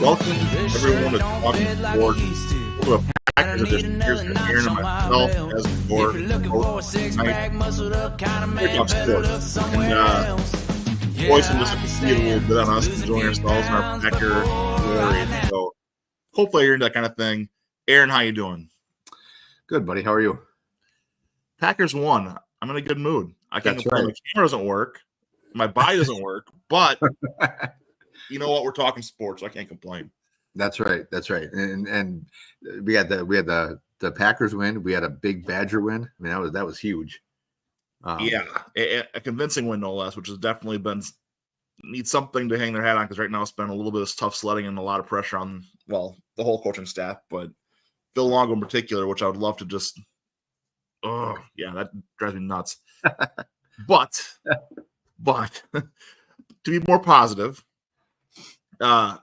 Welcome everyone to Talking Sports. Welcome to a Packers edition. Here's Aaron and myself as for tonight. We talk sports and voice and just see a little bit on us enjoying ourselves and our Packer glory. So hopefully you're into that kind of thing. Aaron, how you doing? Good, buddy. How are you? Packers won. I'm in a good mood. I can't complain. Right. My camera doesn't work. My body doesn't work, but you know what? We're talking sports. So I can't complain. That's right. And we had the Packers win. We had a big Badger win. I mean, that was huge. A convincing win, no less, which has definitely needs something to hang their hat on, because right now it's been a little bit of tough sledding and a lot of pressure on, well, the whole coaching staff, but Phil Longo in particular, which I would love to just, that drives me nuts. But to be more positive,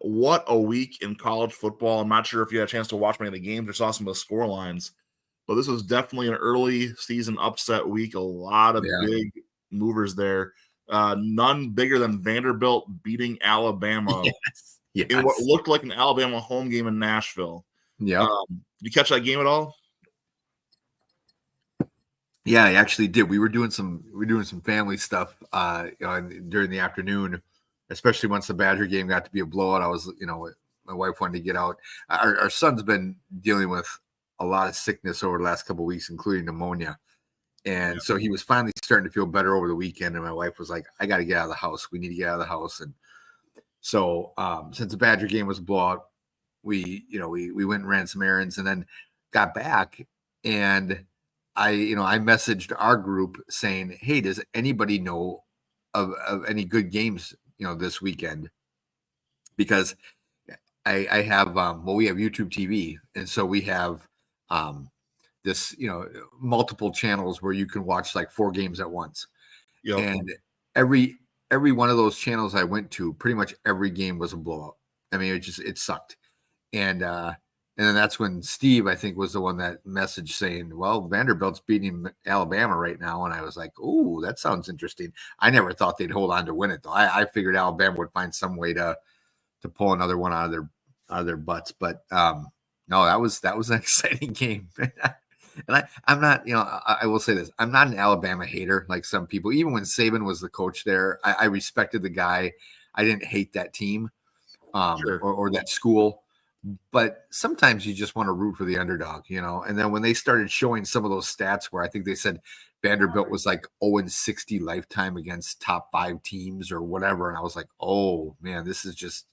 what a week in college football. I'm not sure if you had a chance to watch many of the games or saw some of the score lines, but this was definitely an early season upset week. A lot of big movers there. None bigger than Vanderbilt beating Alabama in what looked like an Alabama home game in Nashville. Yeah. Did you catch that game at all? Yeah, I actually did. We were doing some family stuff during the afternoon, especially once the Badger game got to be a blowout. I was, my wife wanted to get out. Our son's been dealing with a lot of sickness over the last couple of weeks, including pneumonia. And so he was finally starting to feel better over the weekend. And my wife was like, I got to get out of the house. We need to get out of the house. And so since the Badger game was a blowout, we went and ran some errands and then got back. And I messaged our group saying, hey, does anybody know of any good games, this weekend? Because I have, we have YouTube TV. And so we have this, multiple channels where you can watch like 4 games at once. Yep. And every one of those channels I went to, pretty much every game was a blowout. I mean, it sucked. And then that's when Steve, I think, was the one that messaged saying, well, Vanderbilt's beating Alabama right now. And I was like, ooh, that sounds interesting. I never thought they'd hold on to win it, though. I figured Alabama would find some way to pull another one out of their butts. But no, that was an exciting game. And I'm not, I will say this. I'm not an Alabama hater like some people. Even when Saban was the coach there, I respected the guy. I didn't hate that team or that school. But sometimes you just want to root for the underdog, And then when they started showing some of those stats where I think they said Vanderbilt was like 0-60 lifetime against top 5 teams or whatever. And I was like, oh, man, this is just,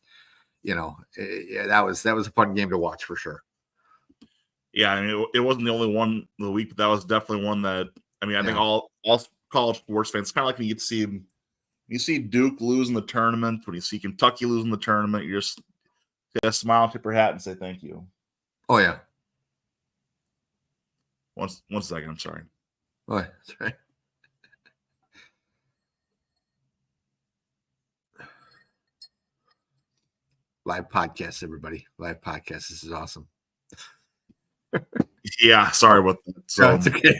that was a fun game to watch for sure. Yeah, I mean, it wasn't the only one of the week, but that was definitely one that, I mean, I think all college sports fans, kind of like when you see Duke losing the tournament, when you see Kentucky losing the tournament, you're just get a smile, tip your hat, and say thank you. Oh, yeah. One second, I'm sorry. Oh, that's right. Live podcast, everybody. Live podcast. This is awesome. Yeah, sorry about that. So no, it's okay.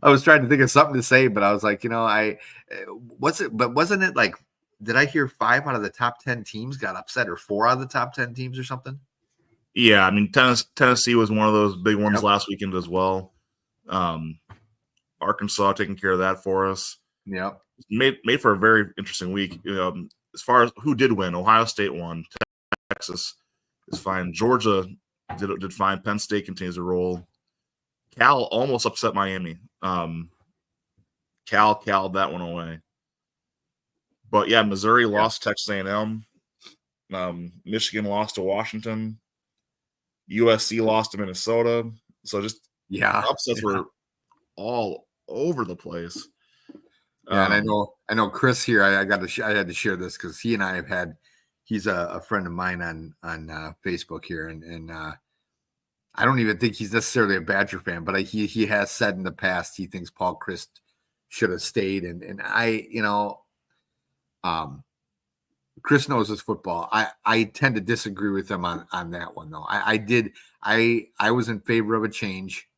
I was trying to think of something to say, but I was like, wasn't it like, did I hear 5 out of the top 10 teams got upset, or 4 out of the top 10 teams or something? Yeah, I mean, Tennessee was one of those big ones last weekend as well. Arkansas taking care of that for us. Yeah, made for a very interesting week. As far as who did win, Ohio State won. Texas is fine. Georgia did fine. Penn State continues to roll. Cal almost upset Miami. Cal that one away. But yeah, Missouri lost to Texas A&M. Michigan lost to Washington. USC lost to Minnesota. So just upsets were all over the place. Yeah, and I know Chris here. I had to share this because he and I have had. He's a friend of mine on Facebook here, and I don't even think he's necessarily a Badger fan, but he has said in the past he thinks Paul Chryst should have stayed, and I Chris knows his football. I tend to disagree with him on that one though. I was in favor of a change.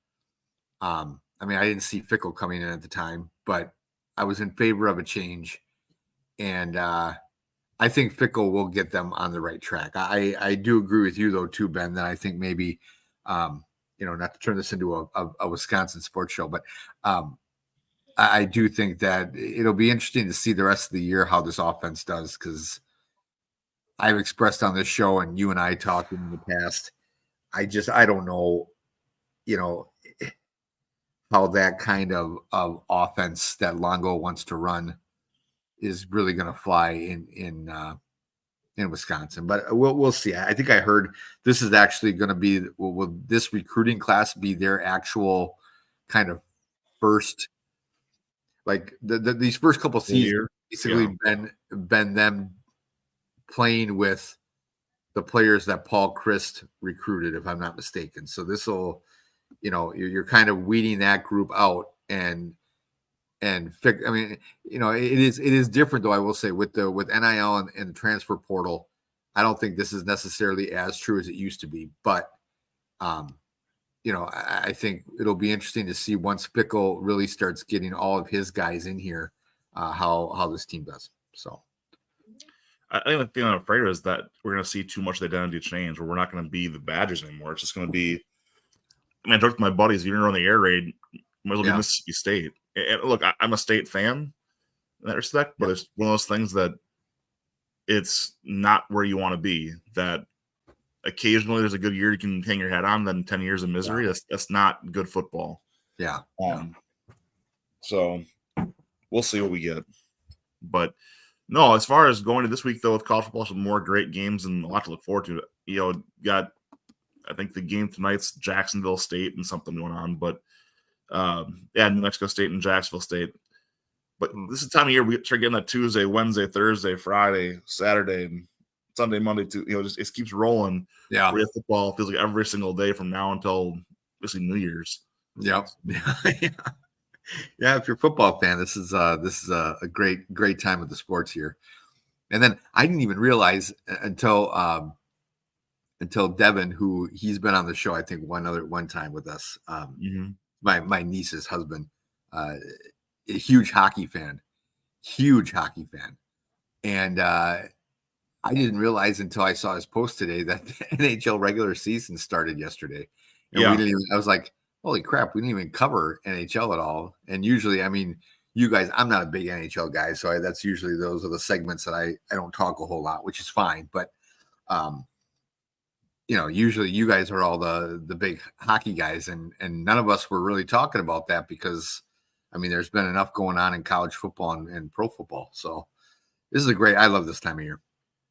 I mean, I didn't see Fickle coming in at the time, but I was in favor of a change. And I think Fickle will get them on the right track. I do agree with you though too, Ben, that I think maybe not to turn this into a Wisconsin sports show, but I do think that it'll be interesting to see the rest of the year how this offense does, because I've expressed on this show and you and I talked in the past, I don't know, how that kind of offense that Longo wants to run is really going to fly in Wisconsin, but we'll see. I think I heard this is actually going to be, will this recruiting class be their actual kind of first, like these first couple seasons basically been them playing with the players that Paul Christ recruited, if I'm not mistaken. So this will, you're kind of weeding that group out and I mean, it is different though. I will say with NIL and the transfer portal, I don't think this is necessarily as true as it used to be. But, I think it'll be interesting to see once Fickle really starts getting all of his guys in here, how this team does. So, I think the thing I'm afraid of is that we're going to see too much of the identity change, where we're not going to be the Badgers anymore. It's just going to be. I mean, I talked to my buddies. You're on the air raid. Might as well be Mississippi State. And look, I'm a State fan in that respect, but it's one of those things that it's not where you want to be. That occasionally there's a good year you can hang your hat on, then 10 years of misery. Yeah. That's not good football. Yeah. So we'll see what we get. But no, as far as going to this week though, with college football, some more great games and a lot to look forward to. Got I think the game tonight's Jacksonville State and something going on, but New Mexico State and Jacksonville State. But this is the time of year we start getting that Tuesday, Wednesday, Thursday, Friday, Saturday, and Sunday, Monday too. It keeps rolling. Yeah, where football feels like every single day from now until basically New Year's. Yep. Yeah. If you're a football fan, this is a great time of the sports here. And then I didn't even realize until Devin, who he's been on the show, I think one time with us. My niece's husband, a huge hockey fan, and I didn't realize until I saw his post today that the NHL regular season started yesterday. And I was like, holy crap, we didn't even cover NHL at all. And usually, I mean, you guys, I'm not a big NHL guy, so that's usually those are the segments that I don't talk a whole lot, which is fine. But usually you guys are all the big hockey guys, and none of us were really talking about that because, I mean, there's been enough going on in college football and pro football. So this is I love this time of year.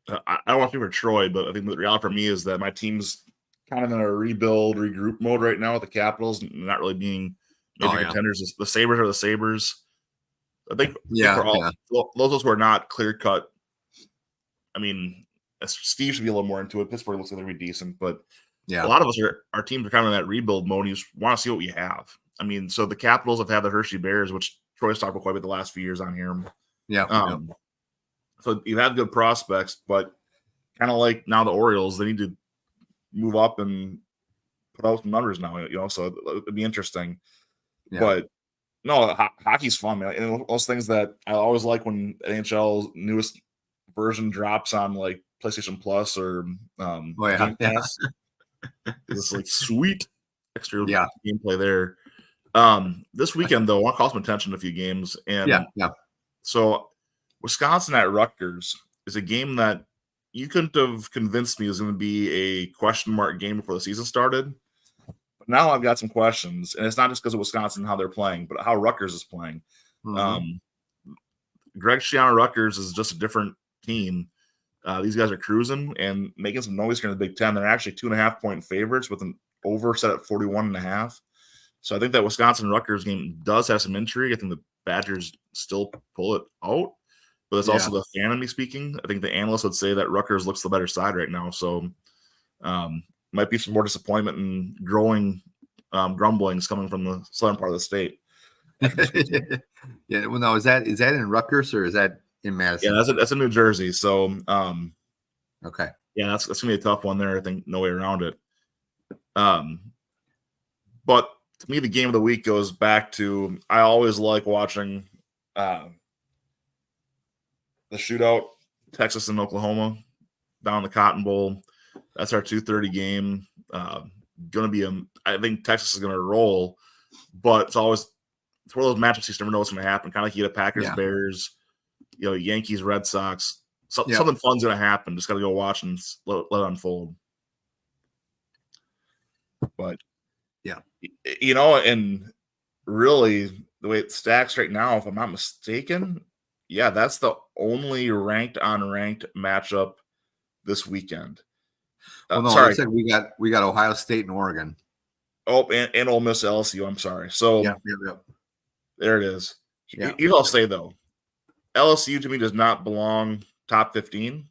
I don't want to speak for Troy, but I think the reality for me is that my team's kind of in a regroup mode right now with the Capitals, not really being major contenders. The Sabres are the Sabres. I think for those who are not clear cut, I mean, Steve should be a little more into it. Pittsburgh looks like they're be decent, but a lot of us our teams are kind of in that rebuild mode. You just want to see what we have. I mean, so the Capitals have had the Hershey Bears, which Troy's talked about quite a bit the last few years on here. So you have good prospects, but kind of like now the Orioles, they need to move up and put out some numbers now. So it'd be interesting. Yeah. But no, hockey's fun, man. And those things that I always like when NHL's newest version drops on like PlayStation Plus or Game Pass. It's like sweet extra gameplay there. This weekend though, I want to call some attention to a few games, and so Wisconsin at Rutgers is a game that you couldn't have convinced me was going to be a question mark game before the season started. But now I've got some questions, and it's not just because of Wisconsin and how they're playing, but how Rutgers is playing. Greg Schiano Rutgers is just a different team. These guys are cruising and making some noise here in the Big Ten. They're actually 2.5-point favorites with an over set at 41.5. So I think that Wisconsin-Rutgers game does have some intrigue. I think the Badgers still pull it out. But it's also the fan of me speaking. I think the analysts would say that Rutgers looks the better side right now. So might be some more disappointment and growing grumblings coming from the southern part of the state. Well, no, is that in Rutgers or is that in Madison? Yeah, that's in New Jersey. So okay. Yeah, that's gonna be a tough one there. I think no way around it. But to me, the game of the week goes back to I always like watching the shootout Texas and Oklahoma down in the Cotton Bowl. That's our 2:30 game. Going to be I think Texas is going to roll, but it's one of those matchups you just never know what's going to happen. Kind of like you get a Packers, Bears, Yankees, Red Sox. Something fun's going to happen. Just got to go watch and let it unfold. But and really the way it stacks right now, if I'm not mistaken, that's the only ranked matchup this weekend. Well, no, sorry. I said we got Ohio State and Oregon. Oh, and Ole Miss, LSU. I'm sorry. So there it is. Yeah. Here's what I'll say though, LSU to me does not belong top 15.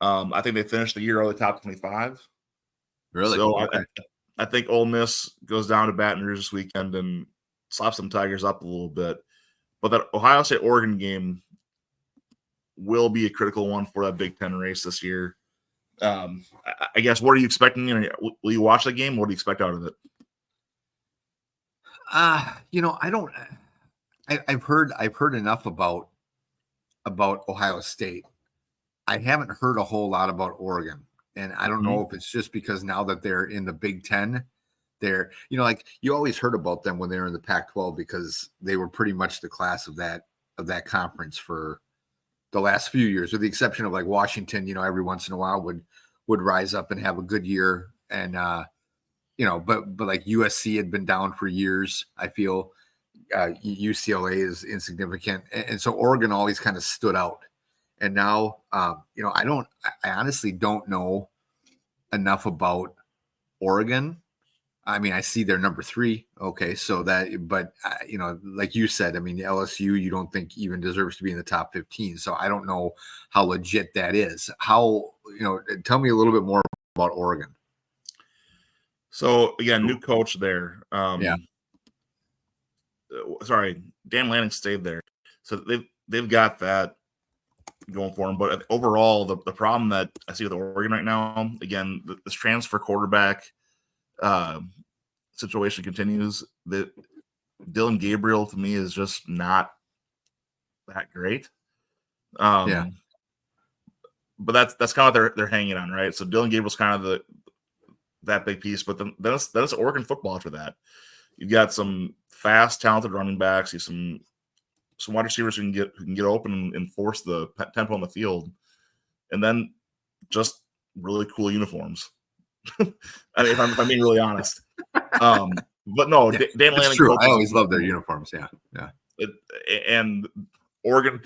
I think they finished the year early top 25. Really? So okay. I think Ole Miss goes down to Baton Rouge this weekend and slaps some Tigers up a little bit. But that Ohio State Oregon game will be a critical one for that Big Ten race this year. I guess, what are you expecting? Will you watch the game? What do you expect out of it? I don't. I've heard enough about Ohio State. I haven't heard a whole lot about Oregon, and I don't know if it's just because now that they're in the Big Ten, they're like you always heard about them when they were in the Pac-12 because they were pretty much the class of that conference for the last few years, with the exception of like Washington. Every once in a while would rise up and have a good year, and but like USC had been down for years. I feel UCLA is insignificant, and so Oregon always kind of stood out. And now, I honestly don't know enough about Oregon. I mean, I see they're number 3. Okay. So but like you said, I mean, LSU, you don't think even deserves to be in the top 15. So I don't know how legit that is. How, tell me a little bit more about Oregon. So again, new coach there. Sorry, Dan Lanning stayed there. So they've got that going for them. But overall, the problem that I see with Oregon right now, again, this transfer quarterback situation continues. That Dylan Gabriel to me is just not that great. But that's kind of what they're hanging on, right? So Dylan Gabriel's kind of that big piece, but then it's Oregon football after that. You've got some fast, talented running backs. You some wide receivers who can get open and force the tempo on the field, and then just really cool uniforms. I mean, if I'm being really honest. But no, Dan Lanning. It's true. I always love their uniforms. Yeah. And Oregon,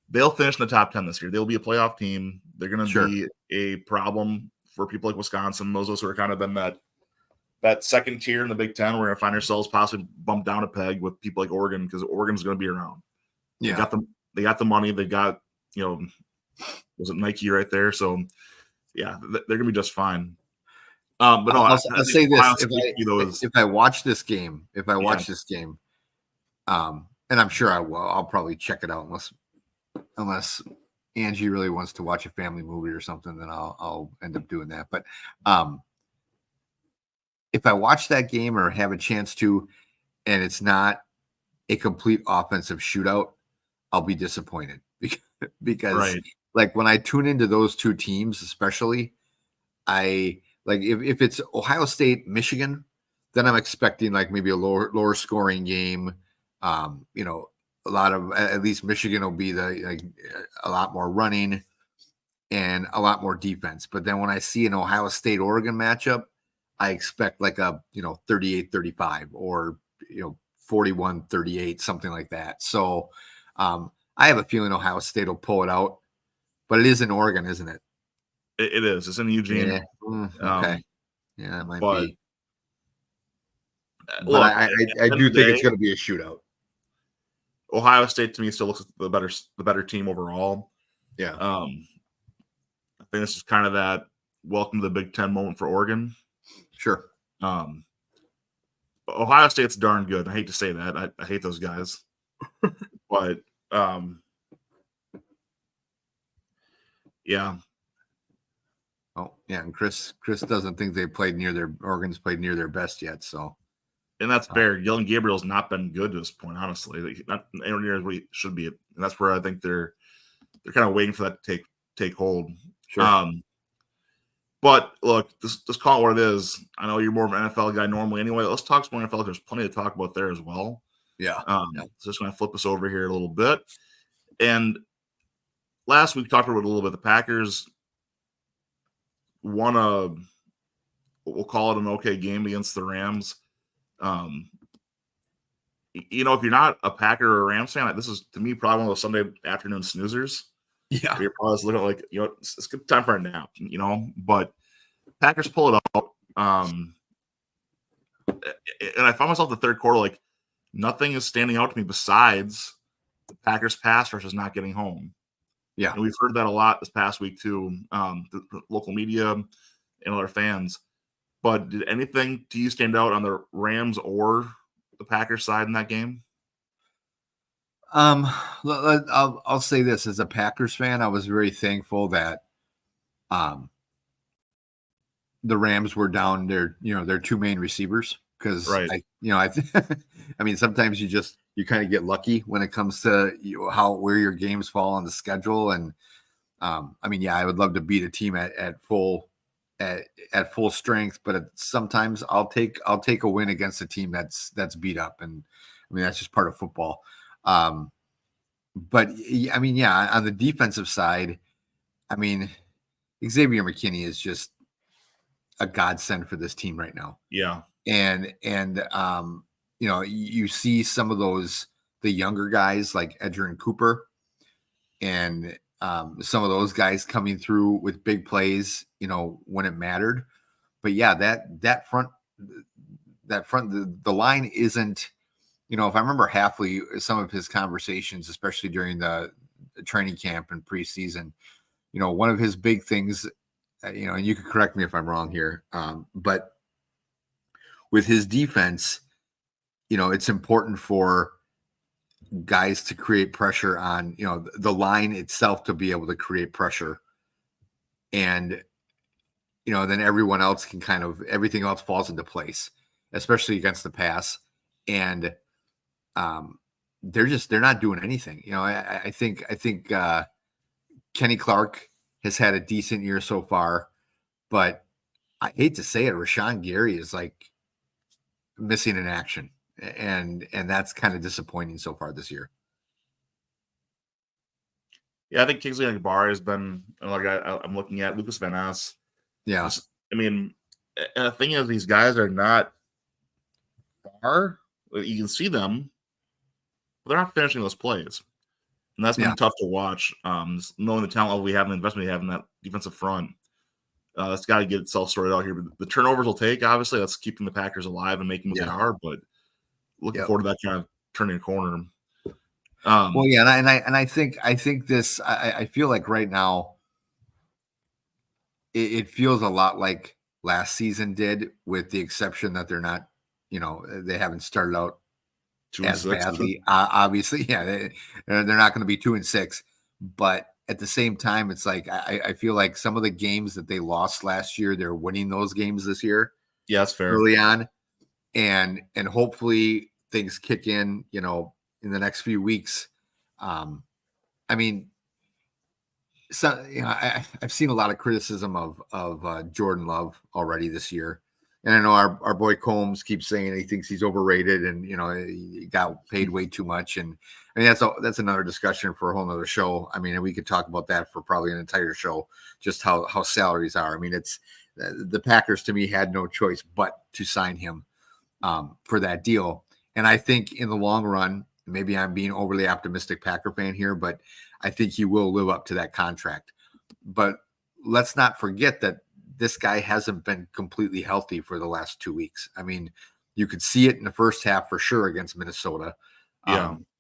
they'll finish in the top 10 this year. They'll be a playoff team. They're going to be a problem for people like Wisconsin. Those of us who are kind of in that second tier in the Big Ten, we're going to find ourselves possibly bumped down a peg with people like Oregon because Oregon's going to be around. Yeah, they got the money. They got was it Nike right there? So yeah, they're going to be just fine. But no, I'll say this: if I watch this game, and I'm sure I will, I'll probably check it out unless Angie really wants to watch a family movie or something, then I'll end up doing that. But if I watch that game or have a chance to, and it's not a complete offensive shootout, I'll be disappointed because like when I tune into those two teams, especially, I like if it's Ohio State, Michigan, then I'm expecting like maybe a lower scoring game. A lot of, at least Michigan will be a lot more running and a lot more defense. But then when I see an Ohio State Oregon matchup, I expect like a 38-35 or 41-38, something like that. So I have a feeling Ohio State will pull it out, but it is in Oregon, isn't it? It is. It's in Eugene. Yeah. Okay. Yeah, it might be. But look, I do think it's going to be a shootout. Ohio State to me still looks like the better team overall. Yeah. I think this is kind of that welcome to the Big Ten moment for Oregon. Sure. Ohio State's darn good. I hate to say that. I hate those guys. But yeah. Oh, yeah, and Chris doesn't think Oregon's played near their best yet, so. And that's fair. Dylan Gabriel's not been good to this point, honestly. Not anywhere near as what he should be. And that's where I think they're they're kind of waiting for that to take hold. Sure. But look, just call it what it is. I know you're more of an NFL guy normally anyway. Let's talk some more NFL. There's plenty to talk about there as well. Yeah. So just going to flip us over here a little bit. And last week, we talked about it a little bit. The Packers won we'll call it an okay game against the Rams. You know, if you're not a Packer or a Rams fan, this is, to me, probably one of those Sunday afternoon snoozers. Yeah. You're probably looking at like, you know, it's a good time for a nap, you know, but Packers pull it out. And I found myself in the third quarter, like, nothing is standing out to me besides the Packers pass rush is not getting home. Yeah. And we've heard that a lot this past week too, the local media and other fans. But did anything to you stand out on the Rams or the Packers side in that game? I'll say this, as a Packers fan, I was very thankful that the Rams were down their two main receivers, because right. I mean, sometimes you kind of get lucky when it comes to where your games fall on the schedule. And I mean, yeah, I would love to beat a team at full strength, but sometimes I'll take a win against a team that's beat up, and I mean, that's just part of football. But I mean, yeah, on the defensive side, I mean, Xavier McKinney is just a godsend for this team right now. Yeah. And you know, you see some of the younger guys like Edgerrin Cooper and some of those guys coming through with big plays, you know, when it mattered. But yeah, that front, the line isn't, you know, if I remember Hafley, some of his conversations, especially during the training camp and preseason, you know, one of his big things, you know, and you can correct me if I'm wrong here, but with his defense, you know, it's important for guys to create pressure on, you know, the line itself to be able to create pressure. And, you know, then everyone else can everything else falls into place, especially against the pass. And they're not doing anything. You know, I think Kenny Clark has had a decent year so far, but I hate to say it, Rashawn Gary is like missing in action, and that's kind of disappointing so far this year. Yeah, I think Kingsley Enagbare has been another guy I'm looking at. Lucas Van Ness. Yeah. I mean, the thing is, these guys are not far. You can see them, but they're not finishing those plays. And that's been tough to watch. Knowing the talent level we have and the investment we have in that defensive front, that's got to get itself sorted out here. But the turnovers will take, obviously, that's keeping the Packers alive and making what they are. But looking forward to that kind of turning a corner. Well, yeah, and I think this. I feel like right now, it feels a lot like last season did, with the exception that they're not, you know, they haven't started out as badly. Obviously, yeah, they're not going to be 2-6, but at the same time, it's like I feel like some of the games that they lost last year, they're winning those games this year. Yeah, that's fair. Early on, and hopefully things kick in, you know, in the next few weeks. I mean, so, you know, I've seen a lot of criticism of Jordan Love already this year. And I know our boy Combs keeps saying he thinks he's overrated and, you know, he got paid way too much. And I mean, that's another discussion for a whole nother show. I mean, we could talk about that for probably an entire show, just how salaries are. I mean, it's the Packers, to me, had no choice but to sign him for that deal. And I think in the long run, maybe I'm being overly optimistic Packer fan here, but I think he will live up to that contract. But let's not forget that this guy hasn't been completely healthy for the last 2 weeks. I mean, you could see it in the first half for sure against Minnesota.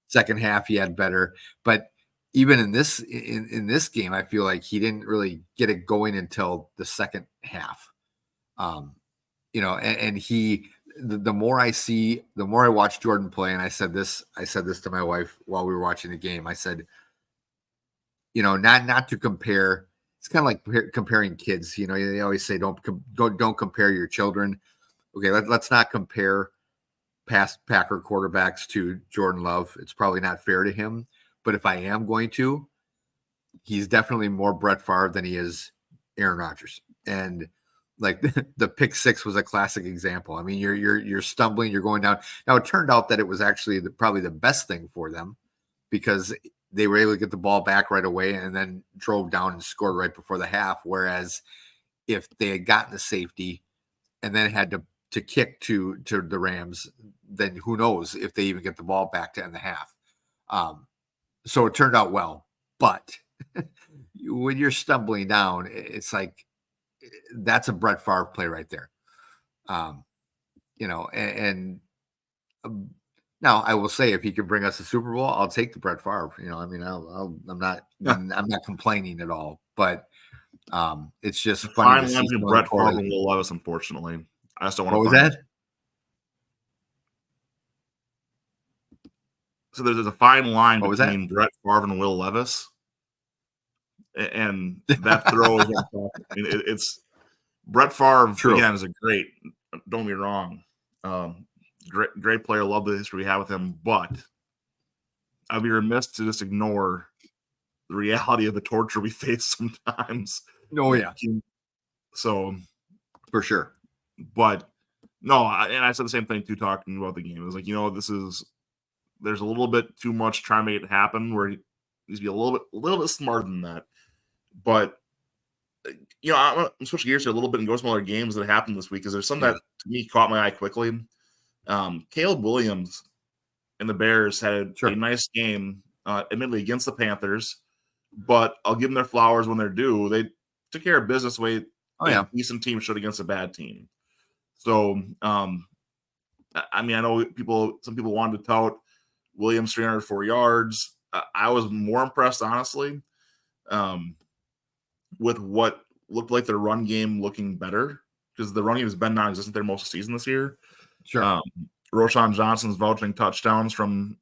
Second half, he had better. But even in this game, I feel like he didn't really get it going until the second half. You know, and he, the more I watch Jordan play, and I said this to my wife while we were watching the game. I said, you know, not to compare. It's kind of like comparing kids. You know, they always say don't compare your children. Okay, let's not compare past Packer quarterbacks to Jordan Love. It's probably not fair to him. But if I am going to, he's definitely more Brett Favre than he is Aaron Rodgers. And like the pick six was a classic example. I mean, you're stumbling, you're going down. Now it turned out that it was actually probably the best thing for them because they were able to get the ball back right away and then drove down and scored right before the half. Whereas if they had gotten the safety and then had to kick to the Rams, then who knows if they even get the ball back to end the half. So it turned out well, but when you're stumbling down, it's like that's a Brett Favre play right there. And now I will say if he could bring us a Super Bowl, I'll take the Brett Favre. I mean, I'm not complaining at all, but it's just funny to see Brett Favre and Will Levis. Unfortunately, I just don't want to. What was that? So there's a fine line between Brett Favre and Will Levis, and that throw is. I mean, it's Brett Favre again is a great. Don't get me wrong, great player. Love the history we have with him, but I'd be remiss to just ignore the reality of the torture we face sometimes. Oh yeah, so for sure. But no, and I said the same thing too. Talking about the game, it was like there's a little bit too much trying to make it happen. Where he needs to be a little bit smarter than that. But I'm switching gears here a little bit and go to some other games that happened this week because there's something that to me caught my eye quickly. Caleb Williams and the Bears had a nice game, admittedly against the Panthers, but I'll give them their flowers when they're due. They took care of business the way a decent team should against a bad team. So, I mean, I know some people wanted to tout Williams 304 yards. I was more impressed, honestly, with what looked like their run game looking better because the run game has been non-existent there most of the season this year. Sure. Roschon Johnson's vouching touchdowns from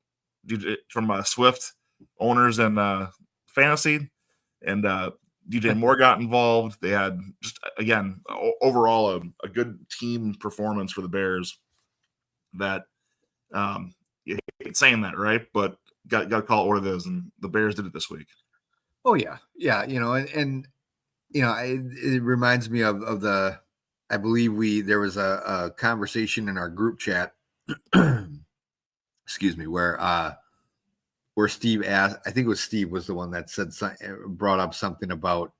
Swift owners and fantasy, and DJ Moore got involved. They had just again overall a good team performance for the Bears. That you hate saying that, right? But got to call it what it is, and the Bears did it this week. Oh yeah. And it reminds me of the. I believe there was a conversation in our group chat. Excuse me, where Steve asked. I think it was Steve was the one that brought up something about,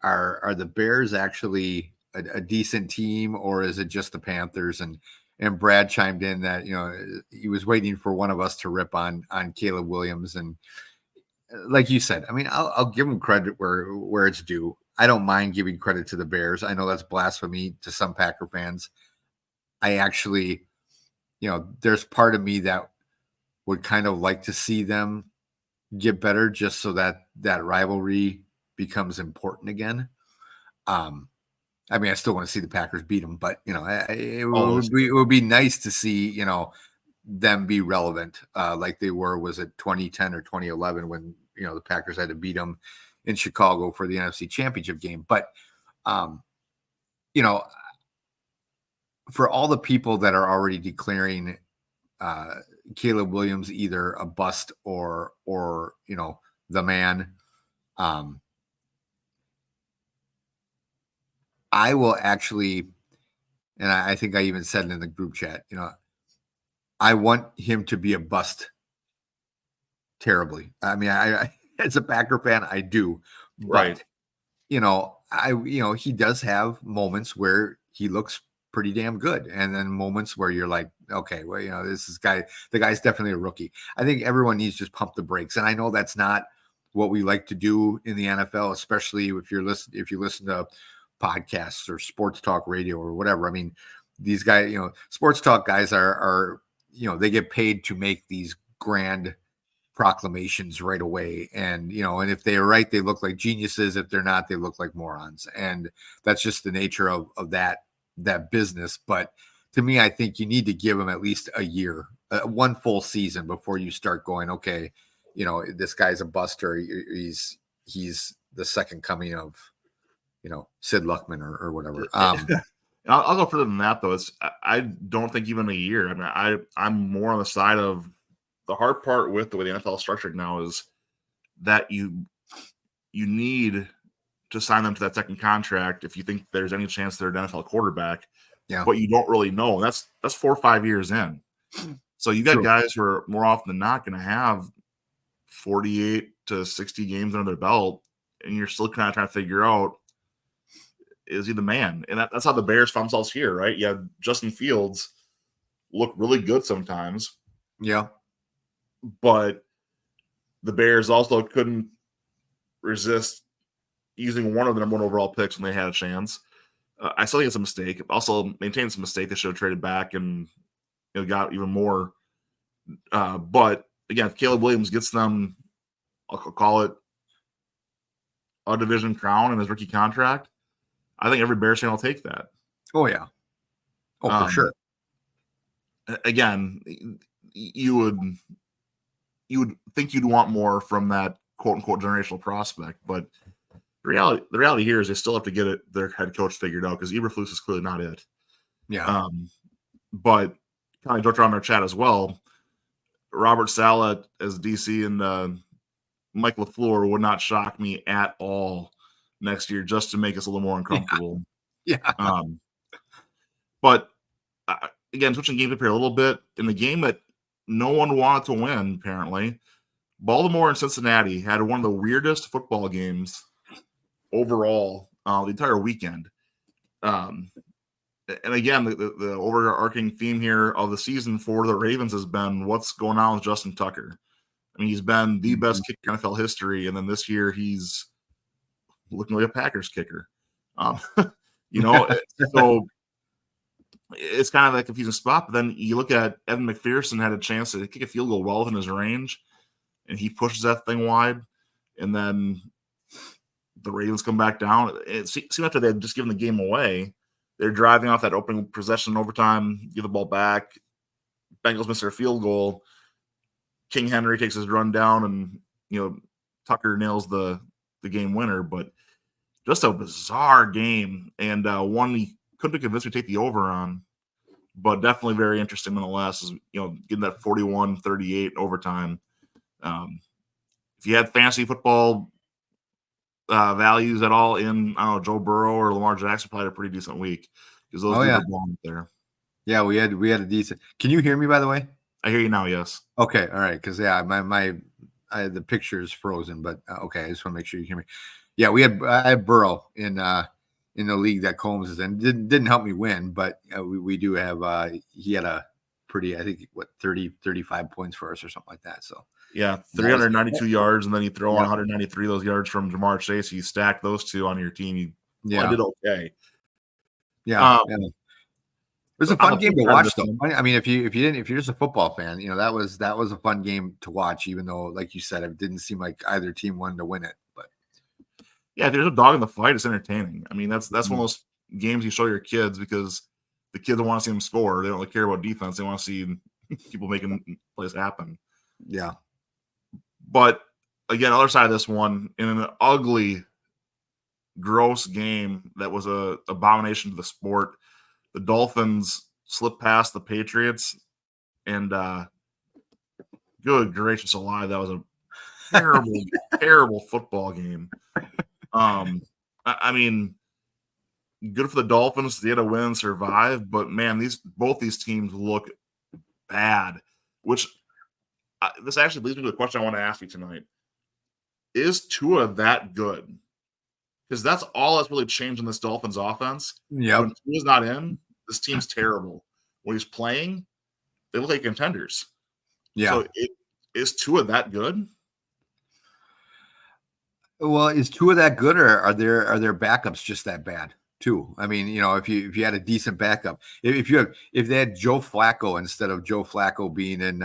are the Bears actually a decent team or is it just the Panthers? And Brad chimed in that he was waiting for one of us to rip on Caleb Williams, and like you said, I mean, I'll give him credit where it's due. I don't mind giving credit to the Bears. I know that's blasphemy to some Packer fans. I actually, there's part of me that would kind of like to see them get better just so that rivalry becomes important again. I mean, I still want to see the Packers beat them, but it would be nice to see them be relevant like they were. Was it 2010 or 2011 when the Packers had to beat them in Chicago for the NFC Championship game? But for all the people that are already declaring Caleb Williams either a bust or the man, I will actually, and I think I even said it in the group chat, I want him to be a bust terribly. I mean, I as a Packer fan, I do. Right. But, he does have moments where he looks pretty damn good. And then moments where you're like, okay, well, the guy's definitely a rookie. I think everyone needs to just pump the brakes. And I know that's not what we like to do in the NFL, especially if you listen to podcasts or sports talk radio or whatever. I mean, these guys, sports talk guys are they get paid to make these grand proclamations right away. And, and if they're right, they look like geniuses. If they're not, they look like morons. And that's just the nature of that business. But to me, I think you need to give them at least a year, one full season before you start going, okay, this guy's a buster. He's the second coming of, Sid Luckman or whatever. I'll go further than that, though. I don't think even a year. I mean, I'm more on the side of the hard part with the way the NFL is structured now is that you need to sign them to that second contract if you think there's any chance they're an NFL quarterback. Yeah. But you don't really know. That's 4 or 5 years in. So you got True. guys who are more often than not going to have 48 to 60 games under their belt, and you're still kind of trying to figure out, is he the man? And that's how the Bears found themselves here, right? You have Justin Fields look really good sometimes. Yeah. But the Bears also couldn't resist using one of the number 1 overall picks when they had a chance. I still think it's a mistake. Also, maintains a mistake. They should have traded back and got even more. But again, if Caleb Williams gets them, I'll call it a division crown in his rookie contract, I think every Bears fan will take that. Oh yeah. Oh, for sure. Again, you would think you'd want more from that quote unquote generational prospect, but the reality here is they still have to get their head coach figured out because Eberflus is clearly not it. Yeah. But kind of joked around our chat as well. Robert Saleh as DC and Mike LaFleur would not shock me at all next year just to make us a little more uncomfortable. Yeah. But again, switching games up here a little bit, in the game that no one wanted to win, apparently, Baltimore and Cincinnati had one of the weirdest football games overall the entire weekend. And again, the overarching theme here of the season for the Ravens has been what's going on with Justin Tucker. I mean, he's been the best kicker in NFL history, and then this year he's looking like a Packers kicker. So it's kind of a confusing spot. But then you look at Evan McPherson had a chance to kick a field goal well within his range, and he pushes that thing wide, and then the Ravens come back down. It seemed after they had just given the game away, they're driving off that opening possession in overtime, give the ball back. Bengals miss their field goal. King Henry takes his run down, and Tucker nails the game winner. But just a bizarre game, and one he couldn't be convinced to take the over on, but definitely very interesting nonetheless. Is getting that 41-38 overtime. If you had fantasy football values at all in, I don't know, Joe Burrow or Lamar Jackson, probably had a pretty decent week because those dudes are blowing up there. Yeah, we had a decent. Can you hear me, by the way? I hear you now. Yes. Okay. All right. Because the picture is frozen, but okay. I just want to make sure you hear me. Yeah, I had Burrow in the league that Combs is in. Didn't help me win, but we do have. He had a pretty, I think, 35 points for us or something like that. So. Yeah, 392 yards, and then you throw on 193 of those yards from Jamar Chase. You stack those two on your team. You did okay. Yeah, it was a fun game to watch, though. I mean, if you're just a football fan, that was a fun game to watch. Even though, like you said, it didn't seem like either team wanted to win it. But yeah, if there's a dog in the fight, it's entertaining. I mean, that's one of those games you show your kids because the kids don't want to see them score. They don't really care about defense. They want to see people making plays happen. Yeah. But again, other side of this one, in an ugly, gross game that was a abomination to the sport, the Dolphins slipped past the Patriots, and good gracious alive, that was a terrible, terrible football game. I mean, good for the Dolphins. They had to win and survive, but man, both these teams look bad, which this actually leads me to a question I want to ask you tonight. Is Tua that good? Because that's all that's really changed in this Dolphins offense. Yeah. When Tua's not in, this team's terrible. When he's playing, they look like contenders. Yeah. So is Tua that good? Well, is Tua that good, or are their backups just that bad too? I mean, if you had a decent backup, if they had Joe Flacco instead of Joe Flacco being in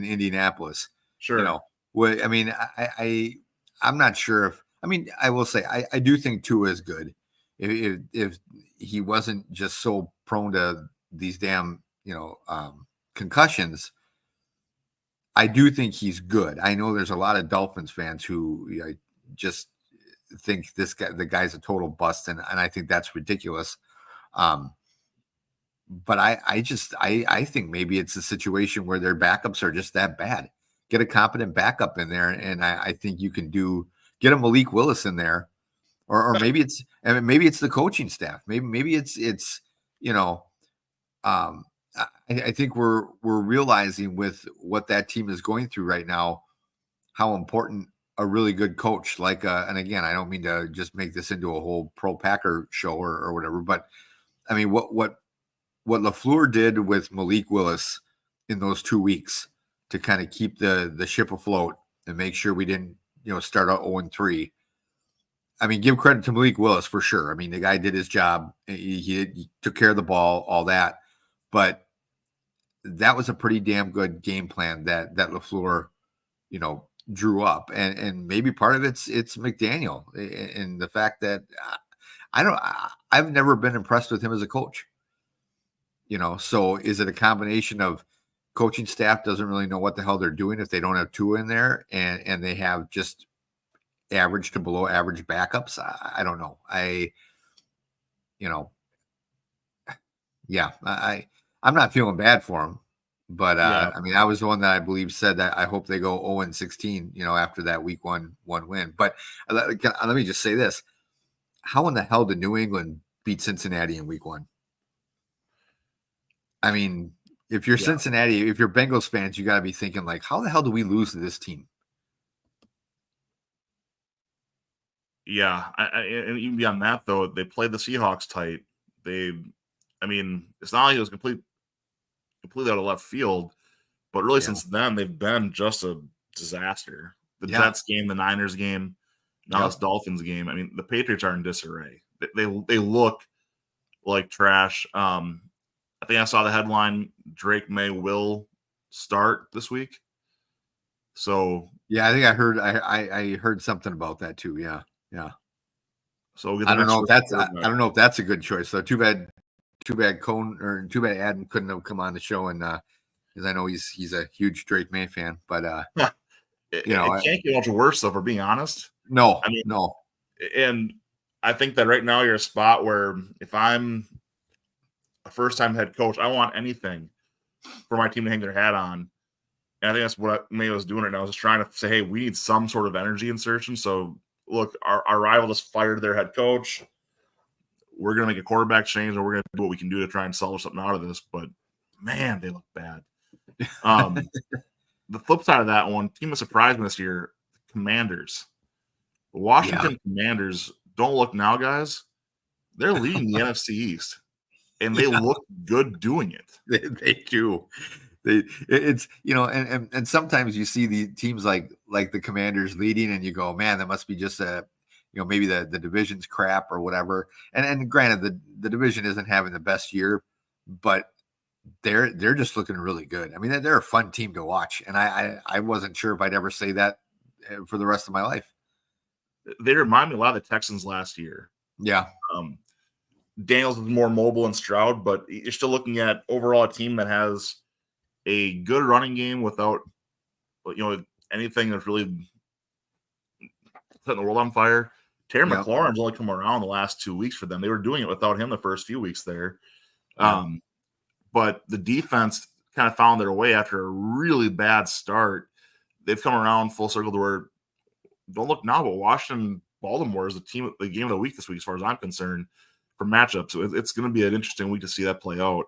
Indianapolis, sure. I mean, I'm not sure if. I mean, I will say I do think Tua is good. If he wasn't just so prone to these damn concussions, I do think he's good. I know there's a lot of Dolphins fans who just think the guy's a total bust, and I think that's ridiculous. But I think maybe it's a situation where their backups are just that bad. get a competent backup in there, and I think you can get a Malik Willis in there, or maybe it's the coaching staff. Maybe it's you know, I think we're realizing with what that team is going through right now, how important a really good coach and again, I don't mean to just make this into a whole pro Packer show or whatever, but I mean what LaFleur did with Malik Willis in those 2 weeks to kind of keep the ship afloat and make sure we didn't start out 0-3. I mean, give credit to Malik Willis for sure. I mean, the guy did his job. He took care of the ball, all that. But that was a pretty damn good game plan that LaFleur, drew up. And maybe part of it's McDaniel and the fact that I've never been impressed with him as a coach. So is it a combination of coaching staff doesn't really know what the hell they're doing if they don't have Tua in there and they have just average to below average backups? I don't know. I'm not feeling bad for him, but I mean, I was the one that I believe said that I hope they go 0-16, after that week one win. But let me just say this: how in the hell did New England beat Cincinnati in week 1? I mean, if you're Cincinnati, if you're Bengals fans, you got to be thinking like, how the hell do we lose to this team? Yeah, and even beyond that, though, they played the Seahawks tight. I mean, it's not like it was completely out of left field, but really since then they've been just a disaster. The Jets game, the Niners game, now this Dolphins game. I mean, the Patriots are in disarray. They look like trash. I think I saw the headline: Drake May will start this week. So yeah, I think I heard I heard something about that too. Yeah. So I don't know if that's a good choice. So too bad Adam couldn't have come on the show, and because I know he's a huge Drake May fan, but it can't get much worse though, for being honest. No, I mean, no. And I think that right now you're a spot where if I'm a first-time head coach, I want anything for my team to hang their hat on. And I think that's what May was doing right now, is just trying to say, hey, we need some sort of energy insertion. So, look, our rival just fired their head coach. We're going to make a quarterback change, or we're going to do what we can do to try and salvage something out of this. But, man, they look bad. The flip side of that one, team that surprised me this year, Commanders. The Washington Commanders, don't look now, guys. They're leading the NFC East, and they look good doing it. They do. It's and sometimes you see the teams like the Commanders leading, and you go, man, that must be just maybe the division's crap or whatever. And granted, the division isn't having the best year, but they're just looking really good. I mean, they're a fun team to watch, and I wasn't sure if I'd ever say that for the rest of my life. They remind me a lot of the Texans last year. Yeah. Daniels is more mobile and Stroud, but you're still looking at overall a team that has a good running game without, anything that's really setting the world on fire. Terry McLaurin's only come around the last 2 weeks for them. They were doing it without him the first few weeks there. But the defense kind of found their way after a really bad start. They've come around full circle to where, don't look now, but Baltimore is the game of the week this week, as far as I'm concerned, for matchups. So it's going to be an interesting week to see that play out.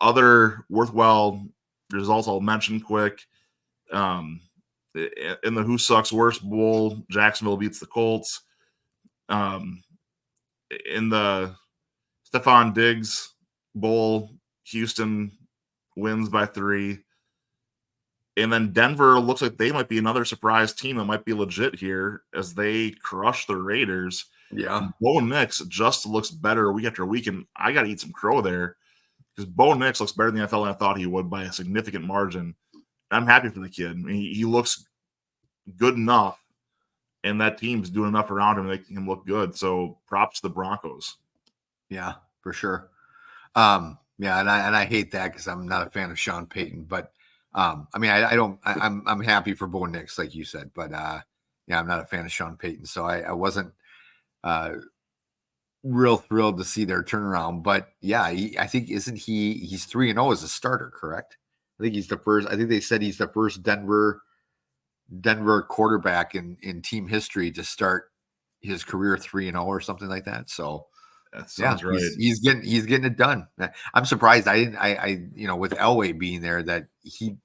Other worthwhile results I'll mention quick. In the Who Sucks Worse Bowl, Jacksonville beats the Colts. In the Stephon Diggs Bowl, Houston wins by 3. And then Denver looks like they might be another surprise team that might be legit here as they crush the Raiders. Yeah. Bo Nix just looks better week after week, and I got to eat some crow there because Bo Nix looks better than the NFL than I thought he would by a significant margin. I'm happy for the kid. I mean, he looks good enough, and that team's doing enough around him to make him look good. So props to the Broncos. Yeah, for sure. And I hate that because I'm not a fan of Sean Payton, but I'm happy for Bo Nix, like you said, but I'm not a fan of Sean Payton, so I wasn't real thrilled to see their turnaround. But I think he's 3-0 as a starter, correct? I think he's the first. I think they said he's the first Denver quarterback in team history to start his career 3-0 or something like that. So that sounds right. He's getting it done. I'm surprised I with Elway being there that he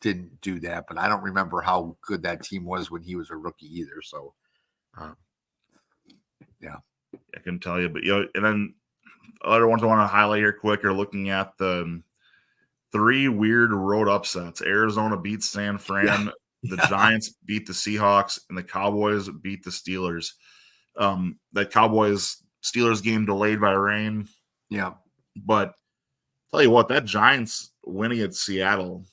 didn't do that, but I don't remember how good that team was when he was a rookie either. So yeah, I can tell you, but and then other ones I want to highlight here quick are looking at the 3 weird road upsets. Arizona beats San Fran. The Giants beat the Seahawks, and the Cowboys beat the Steelers. The Cowboys-Steelers game delayed by rain. Yeah. But tell you what, that Giants winning at Seattle,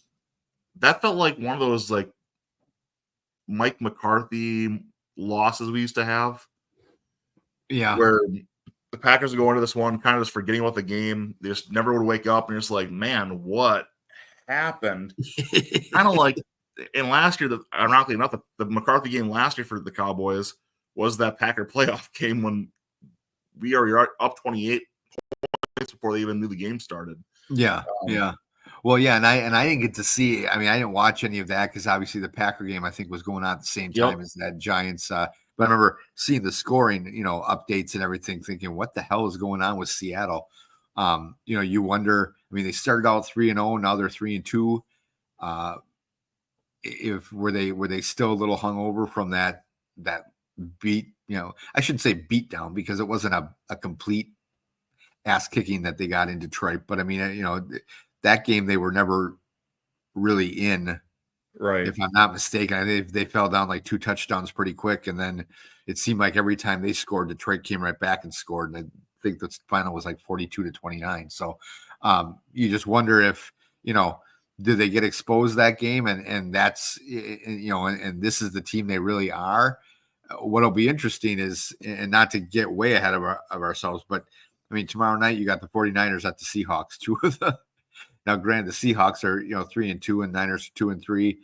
that felt like one of those like Mike McCarthy losses we used to have. Yeah. Where the Packers go into this one kind of just forgetting about the game. They just never would wake up and you're just like, man, what happened? Kind of like in last year, ironically enough, the McCarthy game last year for the Cowboys was that Packer playoff game when we are up 28 points before they even knew the game started. Yeah. Yeah. Well, yeah, and I didn't get to see. I mean, I didn't watch any of that because obviously the Packer game I think was going on at the same time as that Giants. But I remember seeing the scoring, updates and everything, thinking, "What the hell is going on with Seattle?" You wonder. I mean, they started out 3-0, now they're 3-2. If were they still a little hungover from that beat? I shouldn't say beat down because it wasn't a complete ass kicking that they got in Detroit. But I mean, that game they were never really in, right? If I'm not mistaken. I think they fell down like 2 touchdowns pretty quick, and then it seemed like every time they scored, Detroit came right back and scored. And I think the final was like 42-29. So you just wonder if did they get exposed that game, and that's and this is the team they really are. What'll be interesting is, and not to get way ahead of ourselves, but I mean tomorrow night you got the 49ers at the Seahawks, two of the. Now, granted, the Seahawks are 3-2 and Niners 2-3.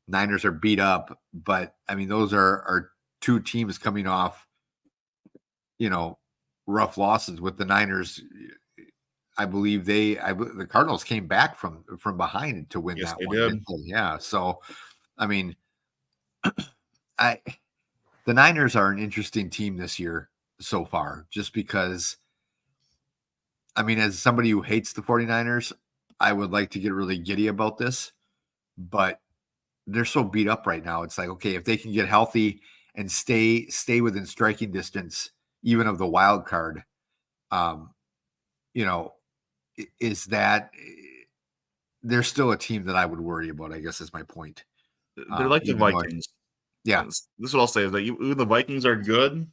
Niners are beat up, but I mean those are 2 teams coming off, rough losses. With the Niners, I believe the Cardinals came back from behind to win that one. Did. Yeah, so I mean, the Niners are an interesting team this year so far, just because. I mean, as somebody who hates the 49ers. I would like to get really giddy about this, but they're so beat up right now. It's like, okay, if they can get healthy and stay within striking distance, even of the wild card, is that they're still a team that I would worry about, I guess is my point. They're like the Vikings. Yeah. This is what I'll say is that even the Vikings are good.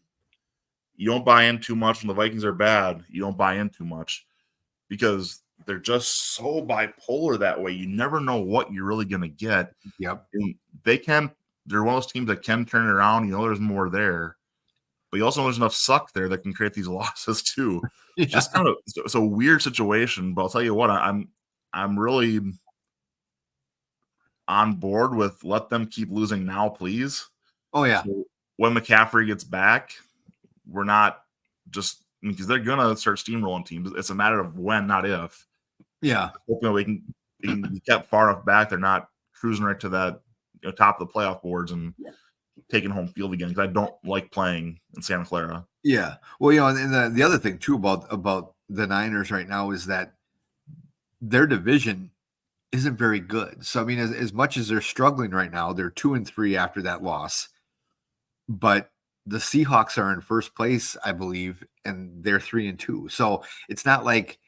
You don't buy in too much. When the Vikings are bad, you don't buy in too much because they're just so bipolar that way. You never know what you're really going to get. Yep. And they're one of those teams that can turn it around. There's more there, but you also know there's enough suck there that can create these losses too. Yeah. Just kind of, it's a weird situation, but I'll tell you what, I'm really on board with let them keep losing now, please. Oh yeah. So when McCaffrey gets back, we're not just, because they're going to start steamrolling teams. It's a matter of when, not if. Yeah. Hoping we can be kept far enough back. They're not cruising right to that top of the playoff boards and taking home field again, because I don't like playing in Santa Clara. Yeah. Well, and the other thing too about the Niners right now is that their division isn't very good. So, I mean, as much as they're struggling right now, they're 2-3 after that loss. But the Seahawks are in first place, I believe, and they're 3-2. So it's not like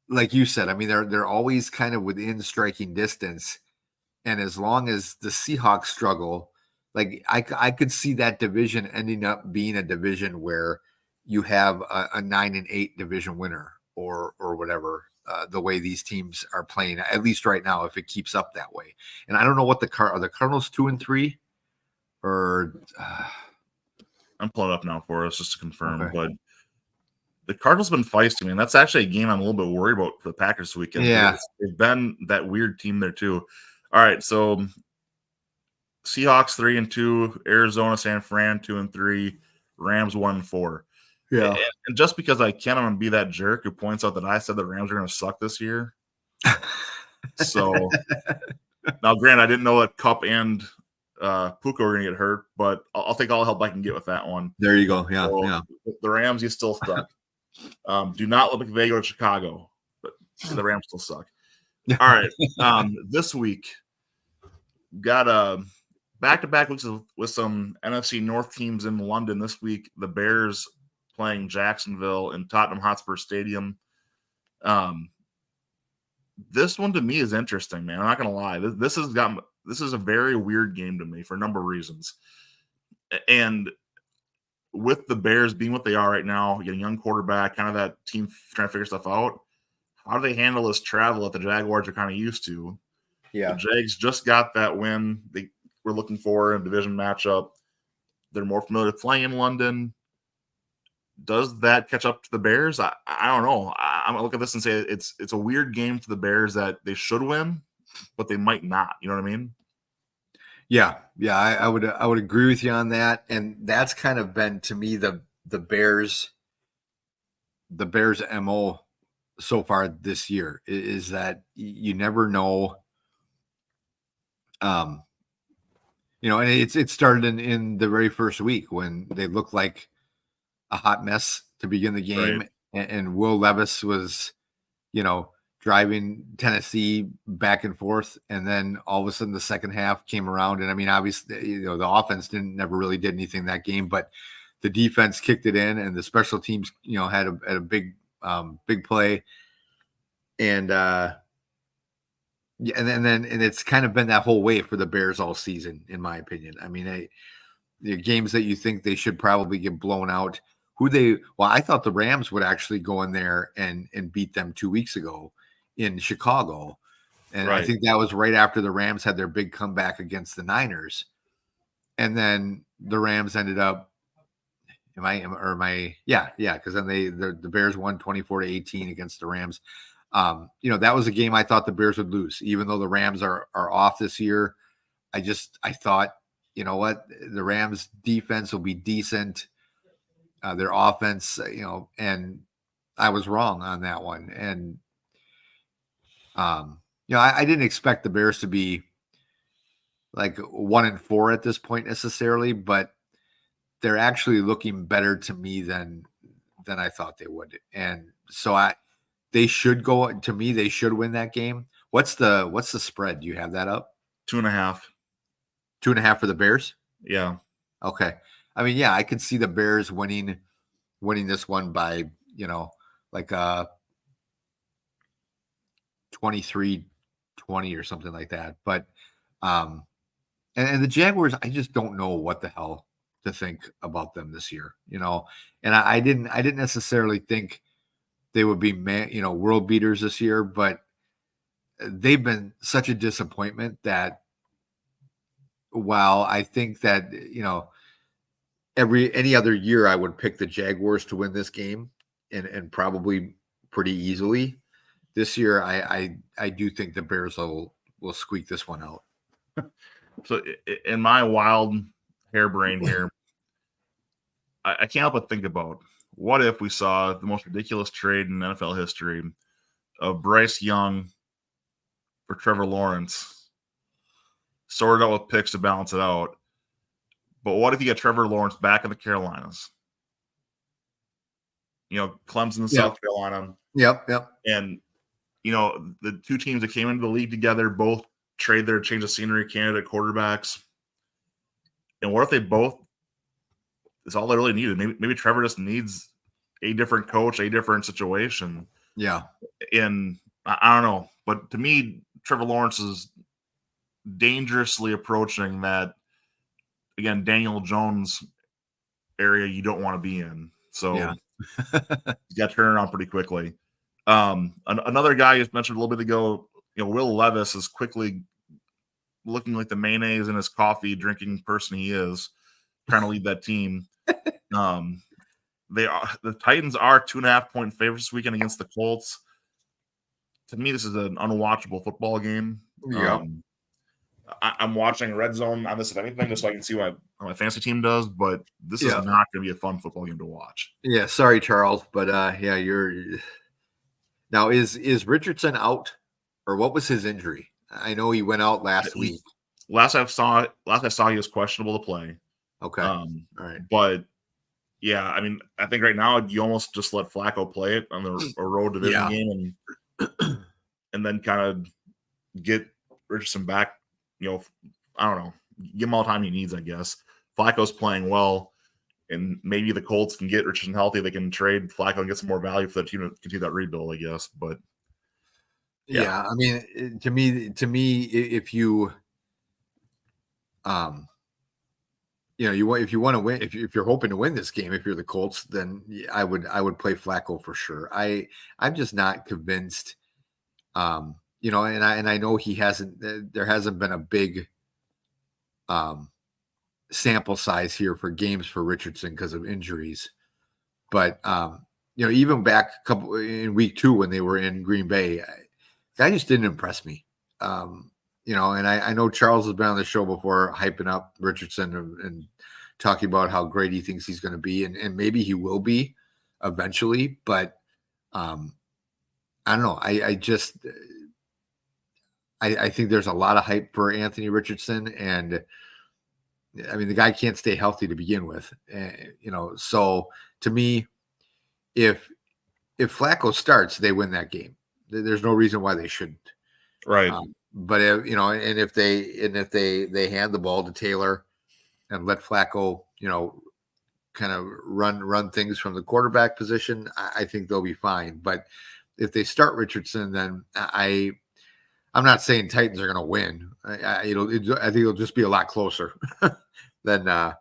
you said. I mean, they're always kind of within striking distance. And as long as the Seahawks struggle, like I could see that division ending up being a division where you have a 9-8 division winner or whatever. The way these teams are playing, at least right now, if it keeps up that way. And I don't know what are the Cardinals 2-3. Or I'm pulling it up now for us just to confirm, okay. But the Cardinals have been feisty, man. That's actually a game I'm a little bit worried about for the Packers this weekend. Yeah, they've been that weird team there too. All right, so Seahawks 3-2, Arizona, San Fran 2-3, Rams 1-4. Yeah, and just because I can, I'm gonna be that jerk who points out that I said the Rams are gonna suck this year. So now, granted, I didn't know that Cup and Puka were going to get hurt, but I'll take all the help I can get with that one. There you go. Yeah, So, yeah. The Rams, you still suck. Do not let McVay go to Chicago, but the Rams still suck. All right. This week, got back-to-back weeks with some NFC North teams in London this week. The Bears playing Jacksonville in Tottenham Hotspur Stadium. This one to me is interesting, man. I'm not gonna lie. This is a very weird game to me for a number of reasons. And with the Bears being what they are right now, a young quarterback, kind of that team trying to figure stuff out. How do they handle this travel that the Jaguars are kind of used to? Yeah. The Jags just got that win they were looking for in a division matchup. They're more familiar with playing in London. Does that catch up to the Bears? I don't know. I'm gonna look at this and say it's a weird game for the Bears that they should win, but they might not. You know what I mean? Yeah, I would agree with you on that, and that's kind of been to me the Bears MO so far this year is that you never know. And it started in the very first week when they looked like a hot mess to begin the game, Right. and Will Levis was, driving Tennessee back and forth, and then all of a sudden the second half came around, and I mean, obviously, the offense never really did anything that game, but the defense kicked it in, and the special teams, had a big play, and and it's kind of been that whole way for the Bears all season, in my opinion. I mean, the games that you think they should probably get blown out. I thought the Rams would actually go in there and beat them 2 weeks ago in Chicago. And Right. I think that was right after the Rams had their big comeback against the Niners. And then the Rams ended up, because then the Bears won 24-18 against the Rams. That was a game I thought the Bears would lose, even though the Rams are off this year. I thought, you know what, the Rams defense will be decent. Their offense, and I was wrong on that one. And, I didn't expect the Bears to be like 1-4 at this point necessarily, but they're actually looking better to me than I thought they would. And so they should win that game. What's the spread? Do you have that up? 2.5. 2.5 for the Bears? Yeah. Okay. I mean, yeah, I could see the Bears winning this one by, like 23-20 or something like that. But and the Jaguars, I just don't know what the hell to think about them this year, And I didn't necessarily think they would be world beaters this year, but they've been such a disappointment that while I think that, any other year I would pick the Jaguars to win this game and probably pretty easily. This year I do think the Bears will squeak this one out. So in my wild harebrain here, I can't help but think about what if we saw the most ridiculous trade in NFL history of Bryce Young for Trevor Lawrence, sorted out with picks to balance it out. But what if you get Trevor Lawrence back in the Carolinas? Clemson, South Carolina. Yep. And, the two teams that came into the league together both trade their change of scenery candidate quarterbacks. And what if they both – it's all they really needed. Maybe Trevor just needs a different coach, a different situation. Yeah. And I don't know. But to me, Trevor Lawrence is dangerously approaching that, again, Daniel Jones area you don't want to be in. So yeah. You got to turn around pretty quickly. Another guy you mentioned a little bit ago, Will Levis is quickly looking like the mayonnaise in his coffee drinking person he is, trying to lead that team. The Titans are 2.5-point favorites this weekend against the Colts. To me, this is an unwatchable football game. Yeah. I'm watching Red Zone on this, if anything, just so I can see how my fantasy team does. But this is not going to be a fun football game to watch. Yeah, sorry, Charles, but you're now is Richardson out or what was his injury? I know he went out last week. Last I saw, he was questionable to play. Okay. All right. But yeah, I mean, I think right now you almost just let Flacco play it on a road division game and then kind of get Richardson back. You know, I don't know, give him all the time he needs, I guess. Flacco's playing well, and maybe the Colts can get Richardson healthy. They can trade Flacco and get some more value for the team to continue that rebuild, I guess. But yeah, I mean, to me, if you, if you want to win, if you're hoping to win this game, if you're the Colts, then I would play Flacco for sure. I'm just not convinced. And I know there hasn't been a big sample size here for games for Richardson because of injuries. But even back in week 2 when they were in Green Bay, guy just didn't impress me. And I know Charles has been on the show before hyping up Richardson and talking about how great he thinks he's going to be, and maybe he will be eventually. But I don't know. I think there's a lot of hype for Anthony Richardson, and I mean the guy can't stay healthy to begin with. So to me, if Flacco starts, they win that game. There's no reason why they shouldn't. Right. But if they hand the ball to Taylor and let Flacco, kind of run things from the quarterback position, I think they'll be fine. But if they start Richardson, then I'm not saying Titans are going to win. I think it'll just be a lot closer than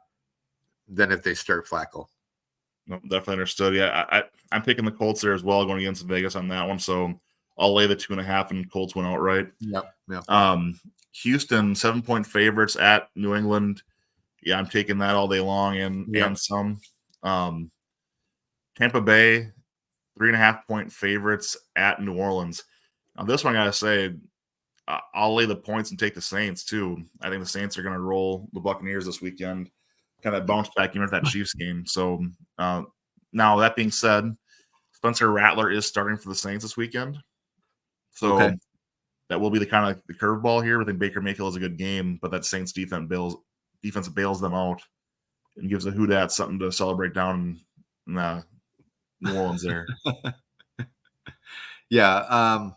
if they start Flacco. No, definitely understood. Yeah, I'm picking the Colts there as well, going against Vegas on that one. So I'll lay the 2.5 and Colts went outright. Yep. Houston 7-point favorites at New England. Yeah, I'm taking that all day long and some. Tampa Bay 3.5-point favorites at New Orleans. Now this one I gotta say, I'll lay the points and take the Saints too. I think the Saints are going to roll the Buccaneers this weekend, kind of bounce back into that Chiefs game. So now that being said, Spencer Rattler is starting for the Saints this weekend. So that will be the kind of the curveball here. I think Baker Mayfield is a good game, but that Saints defense bails them out and gives the Houdat something to celebrate down in New Orleans there. Yeah.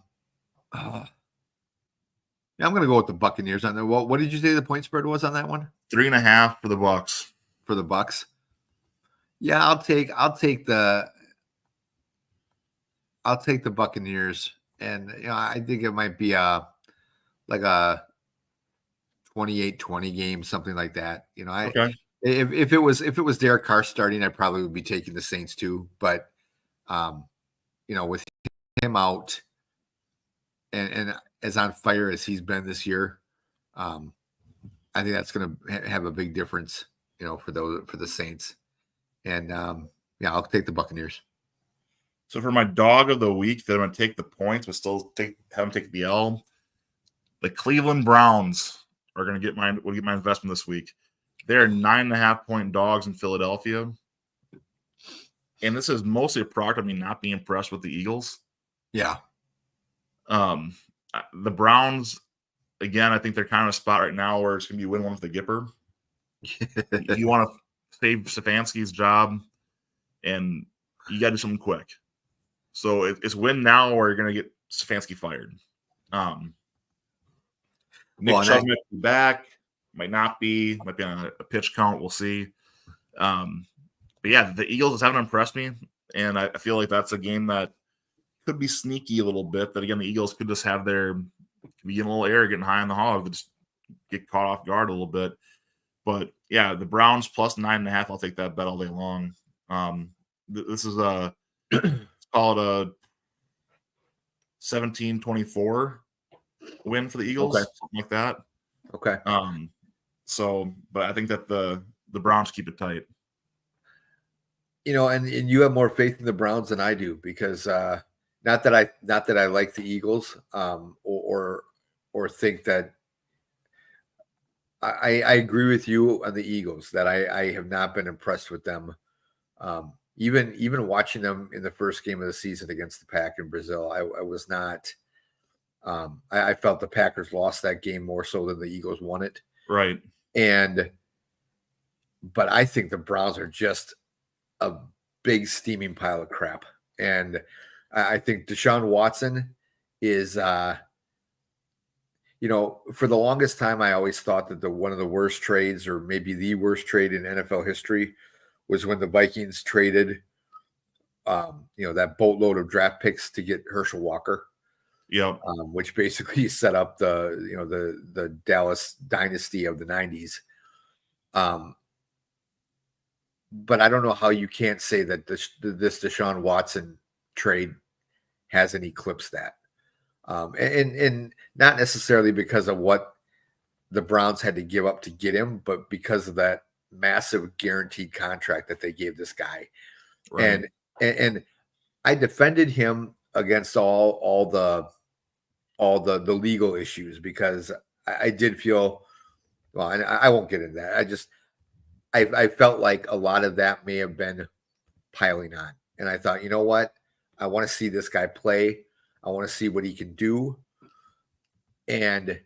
I'm going to go with the Buccaneers on that. Well, what did you say the point spread was on that one? 3.5 for the Bucs. For the Bucs. Yeah, I'll take the Buccaneers, and I think it might be like a 28-20 game, something like that. If it was Derek Carr starting, I probably would be taking the Saints too. But with him out and as on fire as he's been this year, I think that's going to have a big difference, for the Saints. And I'll take the Buccaneers. So for my dog of the week, that I'm going to take the points, but still have them take the L. The Cleveland Browns are going to get my investment this week. They're 9.5-point dogs in Philadelphia, and this is mostly a product of me not being impressed with the Eagles. Yeah. The Browns, again, I think they're kind of a spot right now where it's going to be win one with the Gipper. You want to save Stefanski's job, and you got to do something quick. So it's win now or you're going to get Stefanski fired. Nick Chubb might be back, might not be, might be on a pitch count. We'll see. But yeah, the Eagles haven't impressed me, and I feel like that's a game that could be sneaky a little bit. But again, the Eagles could just have be a little arrogant, high on the hog, just get caught off guard a little bit. But yeah, the Browns plus 9.5. I'll take that bet all day long. This is it's called a 17-24 win for the Eagles, something like that. Okay. But I think that the Browns keep it tight. And you have more faith in the Browns than I do, because not that I like the Eagles, or think that I agree with you on the Eagles, that I have not been impressed with them. Even watching them in the first game of the season against the Pack in Brazil, I was not I felt the Packers lost that game more so than the Eagles won it. Right. But I think the Browns are just a big steaming pile of crap. And I think Deshaun Watson is, for the longest time, I always thought that one of the worst trades, or maybe the worst trade in NFL history, was when the Vikings traded, that boatload of draft picks to get Herschel Walker. Yep. Which basically set up the Dallas dynasty of the 90s. But I don't know how you can't say that this Deshaun Watson trade hasn't eclipsed that. And not necessarily because of what the Browns had to give up to get him, but because of that massive guaranteed contract that they gave this guy. Right. And I defended him against all the legal issues, because I did feel, well, and I won't get into that. I felt like a lot of that may have been piling on. And I thought, you know what? I want to see this guy play. I want to see what he can do. And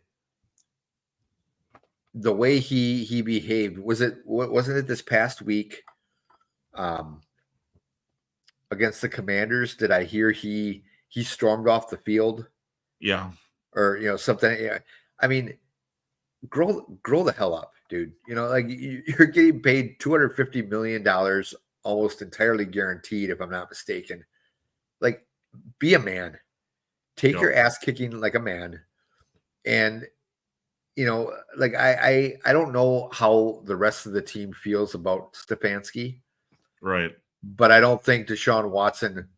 the way he behaved, wasn't it this past week against the Commanders? Did I hear he stormed off the field? Yeah. Or, something. Yeah. I mean, grow the hell up, dude. Like, you're getting paid $250 million, almost entirely guaranteed, if I'm not mistaken. Like, be a man. Take your ass kicking like a man. And, like, I don't know how the rest of the team feels about Stefanski. Right. But I don't think Deshaun Watson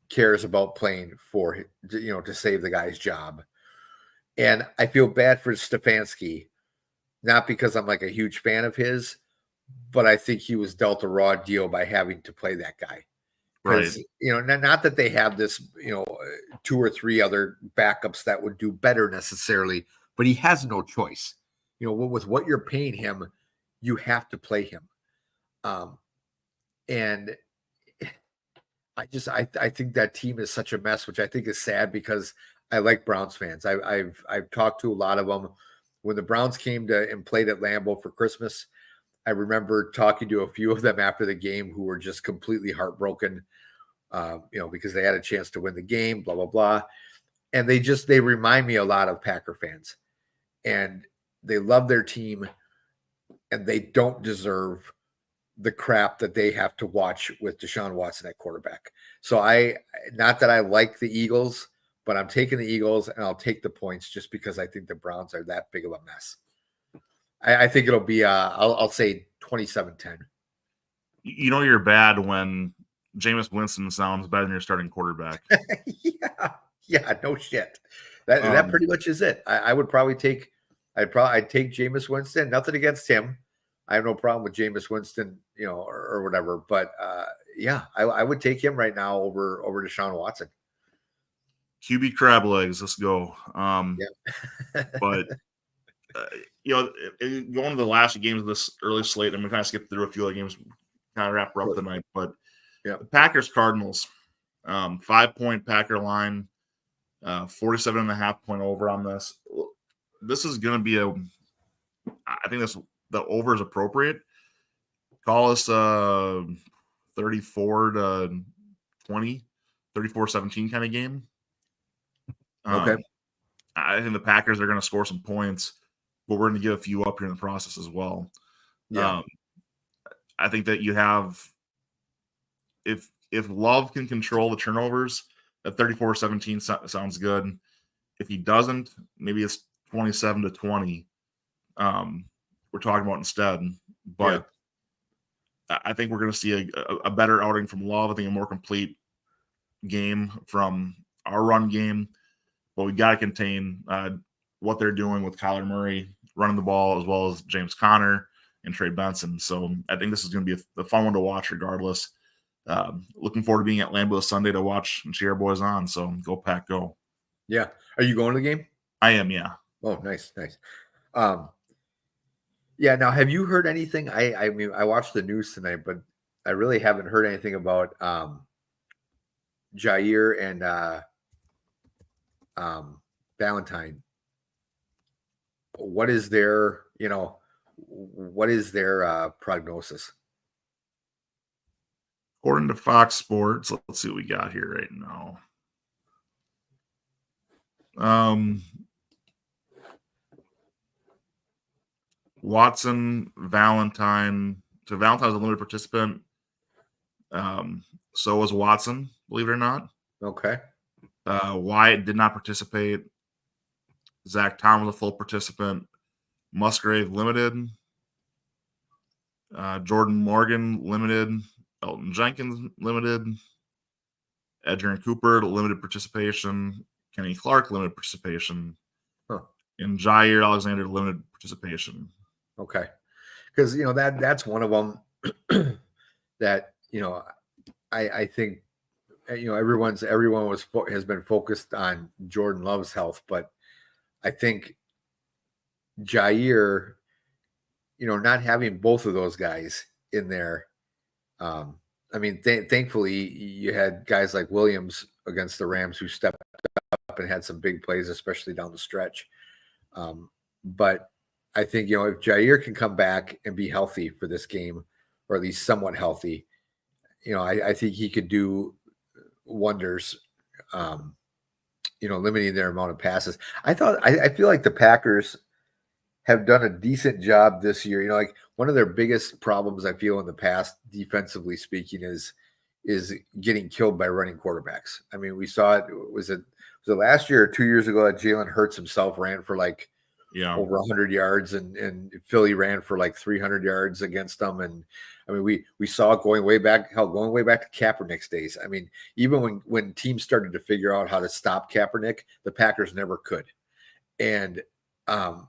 cares about playing for, to save the guy's job. And I feel bad for Stefanski, not because I'm like a huge fan of his, but I think he was dealt a raw deal by having to play that guy. Because, not that they have this, 2 or 3 other backups that would do better necessarily, but he has no choice. With what you're paying him, you have to play him. And I think that team is such a mess, which I think is sad, because I like Browns fans. I've talked to a lot of them. When the Browns came to and played at Lambeau for Christmas, I remember talking to a few of them after the game who were just completely heartbroken, because they had a chance to win the game, blah, blah, blah. And they remind me a lot of Packer fans, and they love their team, and they don't deserve the crap that they have to watch with Deshaun Watson at quarterback. So not that I like the Eagles, but I'm taking the Eagles, and I'll take the points just because I think the Browns are that big of a mess. I think it'll be, I'll say 27-10. You're bad when Jameis Winston sounds better than your starting quarterback. Yeah, no shit. That pretty much is it. I'd take Jameis Winston. Nothing against him. I have no problem with Jameis Winston, or whatever. But I would take him right now over Deshaun Watson. QB crab legs. Let's go. But going to the last games of this early slate, I'm gonna kind of skip through a few other games, kind of wrap her up tonight. But the Packers Cardinals, 5-point Packer line, 47.5 point over on this. This is gonna be I think the over is appropriate. Call us 34-20, 34-17 kind of game. Okay. I think the Packers are going to score some points, but we're going to get a few up here in the process as well. Yeah. I think that you have, if Love can control the turnovers, at 34-17 sounds good. If he doesn't, maybe it's 27-20. We're talking about instead, but I think we're going to see a better outing from Love. I think a more complete game from our run game, but we got to contain what they're doing with Kyler Murray running the ball, as well as James Conner and Trey Benson. So I think this is going to be a fun one to watch regardless. Looking forward to being at Lambeau Sunday to watch and cheer our boys on. So go Pack, go. Yeah. Are you going to the game? I am, yeah. Oh, nice. Yeah. Now, have you heard anything? I mean, I watched the news tonight, but I really haven't heard anything about Jair and Valentine, what is their prognosis? According to Fox Sports, let's see what we got here right now. Watson, Valentine. So Valentine's a limited participant. So was Watson, believe it or not. Okay. Wyatt did not participate. Zach Tom was a full participant. Musgrave limited. Jordan Morgan limited. Elton Jenkins limited. Adrian Cooper limited participation. Kenny Clark limited participation. And Jair Alexander limited participation. Okay, because that's one of them that I think everyone has been focused on Jordan Love's health, but I think Jair, not having both of those guys in there. I mean, thankfully you had guys like Williams against the Rams who stepped up and had some big plays, especially down the stretch. But I think, if Jair can come back and be healthy for this game, or at least somewhat healthy, I think he could do wonders, limiting their amount of passes. I feel like the Packers have done a decent job this year. Like one of their biggest problems I feel in the past, defensively speaking, is getting killed by running quarterbacks. I mean, we saw it. Was it last year or 2 years ago that Jalen Hurts himself ran for over 100 yards, and Philly ran for 300 yards against them. And I mean, we saw it going way back to Kaepernick's days. I mean, even when teams started to figure out how to stop Kaepernick, the Packers never could. And so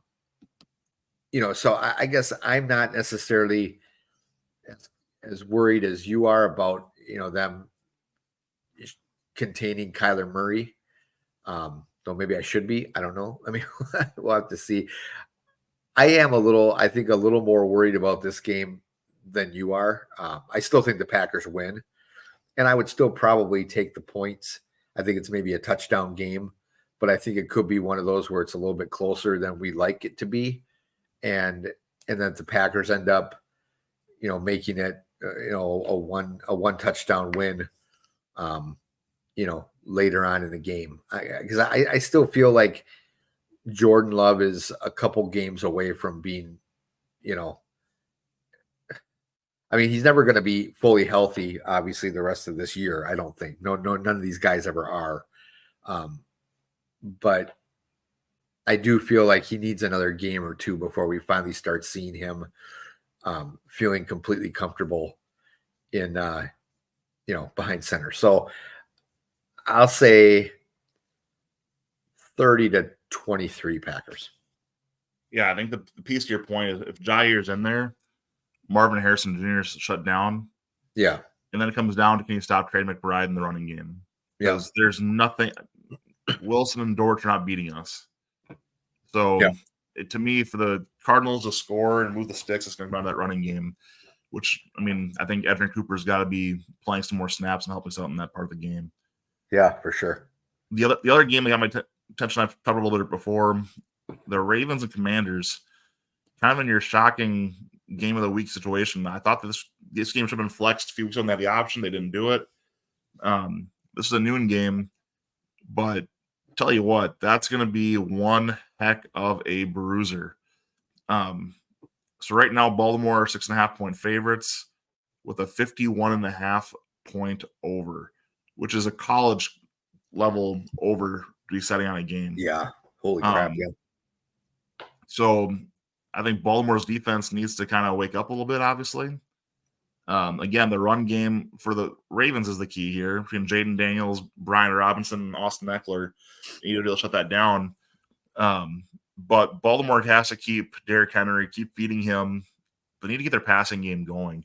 I guess I'm not necessarily as worried as you are about them containing Kyler Murray. Though maybe I should be. I don't know. I mean, we'll have to see. I think a little more worried about this game than you are. I still think the Packers win, and I would still probably take the points. I think it's maybe a touchdown game, but I think it could be one of those where it's a little bit closer than we like it to be, and then the Packers end up, making it, a one touchdown win, later on in the game. Because I still feel like Jordan Love is a couple games away from being, I mean, he's never going to be fully healthy, obviously, the rest of this year. I don't think. No, none of these guys ever are. But I do feel like he needs another game or two before we finally start seeing him feeling completely comfortable in, behind center. So I'll say 30-23 Packers. Yeah, I think the piece to your point is if Jair's in there, Marvin Harrison Jr. is shut down. Yeah. And then it comes down to, can you stop Trey McBride in the running game? Because there's nothing. Wilson and Dortch are not beating us. So to me, for the Cardinals to score and move the sticks, it's going to come down to that running game, which, I mean, I think Adrian Cooper's got to be playing some more snaps and helping us out in that part of the game. Yeah, for sure. The other game that got my attention, I've covered a little bit before, the Ravens and Commanders, kind of in your shocking game of the week situation. I thought that this game should have been flexed a few weeks ago and they had the option. They didn't do it. This is a noon game, but tell you what, that's going to be one heck of a bruiser. So right now, Baltimore are 6.5-point favorites with a 51.5 point over, which is a college level over to be setting on a game. Yeah. Holy crap. Yeah. So I think Baltimore's defense needs to kind of wake up a little bit, obviously. Again, the run game for the Ravens is the key here. Between Jaden Daniels, Brian Robinson, and Austin Eckler, you need to be able to shut that down. But Baltimore has to keep Derrick Henry, keep feeding him. They need to get their passing game going.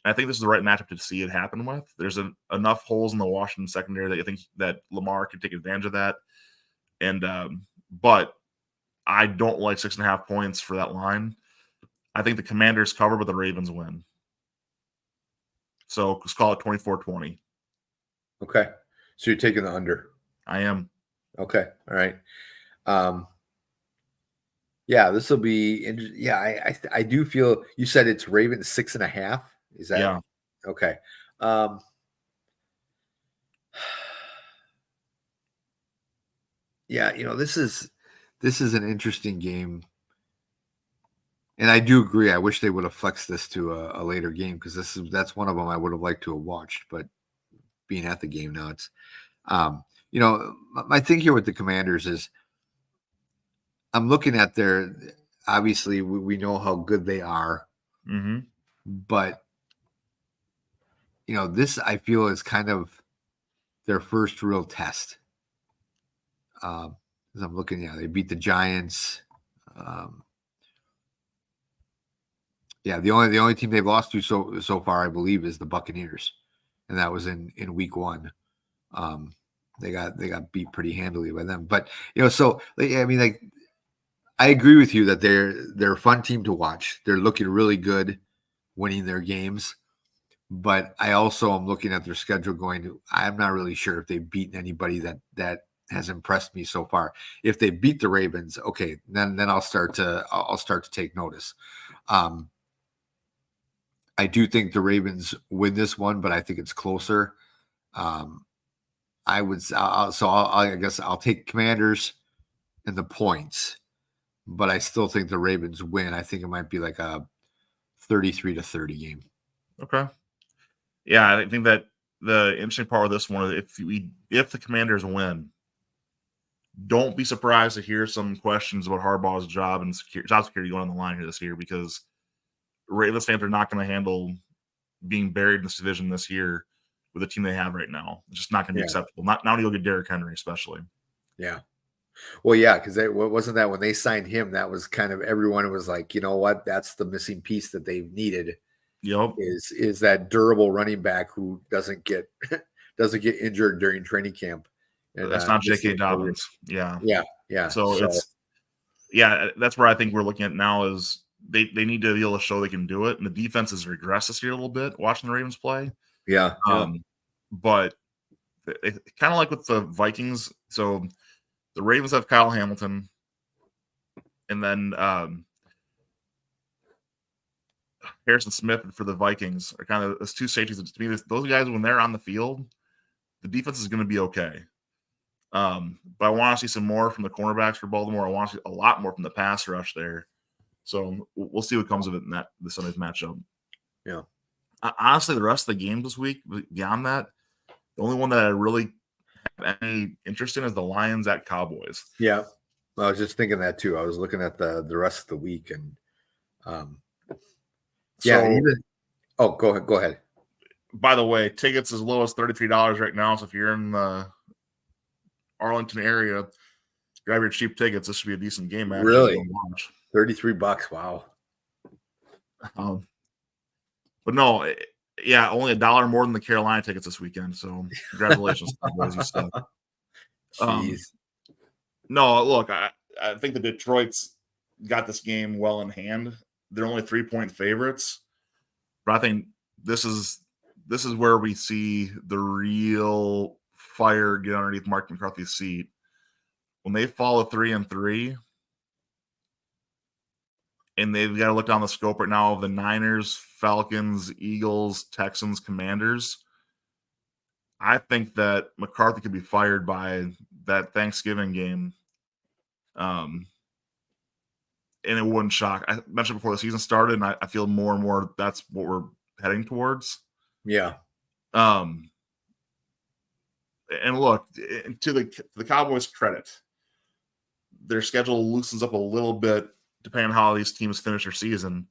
And I think this is the right matchup to see it happen with. There's enough holes in the Washington secondary that I think that Lamar can take advantage of that. And but I don't like 6.5 points for that line. I think the Commanders cover, but the Ravens win. So let's call it 24-20. Okay. So you're taking the under. I am. Okay. All right. Um, yeah, this will be yeah, I do feel you said it's Ravens 6.5. Is that Yeah. okay? Um yeah, this is an interesting game. And I do agree. I wish they would have flexed this to a later game because that's one of them I would have liked to have watched, but being at the game now, it's my thing here with the Commanders is I'm looking at their obviously we know how good they are, Mm-hmm. but this I feel is kind of their first real test. As I'm looking, they beat the Giants. Um, the only team they've lost to so far, I believe, is the Buccaneers, and that was in week 1. Um, they got beat pretty handily by them. But so I mean, like, I agree with you that they're a fun team to watch. They're looking really good, winning their games. But I also am looking at their schedule, going, I'm not really sure if they've beaten anybody that has impressed me so far. If they beat the Ravens, okay, then I'll start to take notice. I do think the Ravens win this one, but I think it's closer. Um, I guess I'll take Commanders and the points, but I still think the Ravens win. I think it might be like a 33-30 game. Okay. Yeah, I think that the interesting part of this one is if the Commanders win, don't be surprised to hear some questions about Harbaugh's job security going on the line here this year, because Ravens fans are not going to handle being buried in this division this year with the team they have right now. It's just not going to be acceptable. Not when you'll get Derrick Henry, especially. Yeah. Well, yeah, because wasn't that when they signed him, that was kind of everyone was like, you know what, that's the missing piece that they've needed Yep. is that durable running back who doesn't get injured during training camp. And That's not missing J.K. a career. Dobbins. Yeah. Yeah. So that's where I think we're looking at now is they need to be able to show they can do it. And the defense has regressed this year a little bit watching the Ravens play. Yeah. But kind of like with the Vikings. So the Ravens have Kyle Hamilton, and then Harrison Smith for the Vikings are kind of as two safeties. To me, those guys, when they're on the field, the defense is going to be okay. But I want to see some more from the cornerbacks for Baltimore. I want to see a lot more from the pass rush there. So we'll see what comes of it in this Sunday's matchup. Yeah. Honestly, the rest of the games this week, beyond that, the only one that I really have any interest in is the Lions at Cowboys. Yeah. I was just thinking that too. I was looking at the rest of the week and go ahead. By the way, tickets as low as $33 right now. So if you're in the Arlington area, grab your cheap tickets. This should be a decent game. Really? $33. Wow. But no, only $1 more than the Carolina tickets this weekend. So congratulations, Cowboys, you stuck. Jeez. No, look, I think the Detroit's got this game well in hand. They're only 3-point favorites, but I think this is where we see the real fire get underneath Mark McCarthy's seat. When they fall to 3-3, and they've got to look down the scope right now of the Niners, Falcons, Eagles, Texans, Commanders, I think that McCarthy could be fired by that Thanksgiving game. And it wouldn't shock. I mentioned before the season started, and I feel more and more that's what we're heading towards. Yeah. And look, to the Cowboys' credit, their schedule loosens up a little bit depending on how these teams finish their season.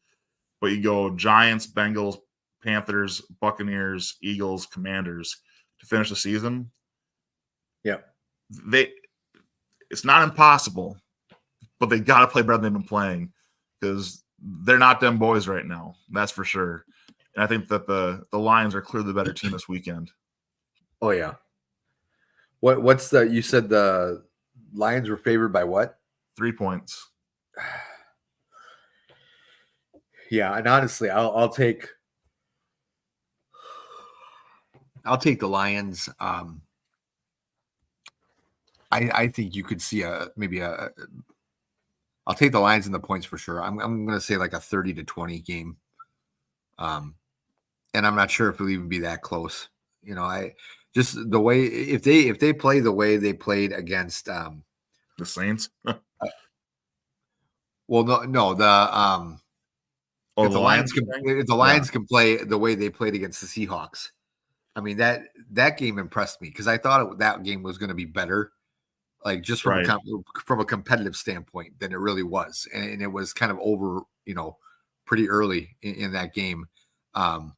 But you go Giants, Bengals, Panthers, Buccaneers, Eagles, Commanders to finish the season. Yeah. It's not impossible, but they got to play better than they've been playing because they're not them boys right now. That's for sure. And I think that the Lions are clearly the better team this weekend. Oh, yeah. You said the Lions were favored by what? 3 points. Yeah, and honestly, I'll take the Lions. I think you could see maybe I'll take the Lions and the points for sure. I'm going to say like a 30-20 game. And I'm not sure if it'll even be that close. I just the way if they play the way they played against The Saints. well, no, the if the Lions can play the way they played against the Seahawks, I mean that game impressed me because I thought that game was going to be better, like just from a competitive standpoint than it really was, and it was kind of over, pretty early in that game, and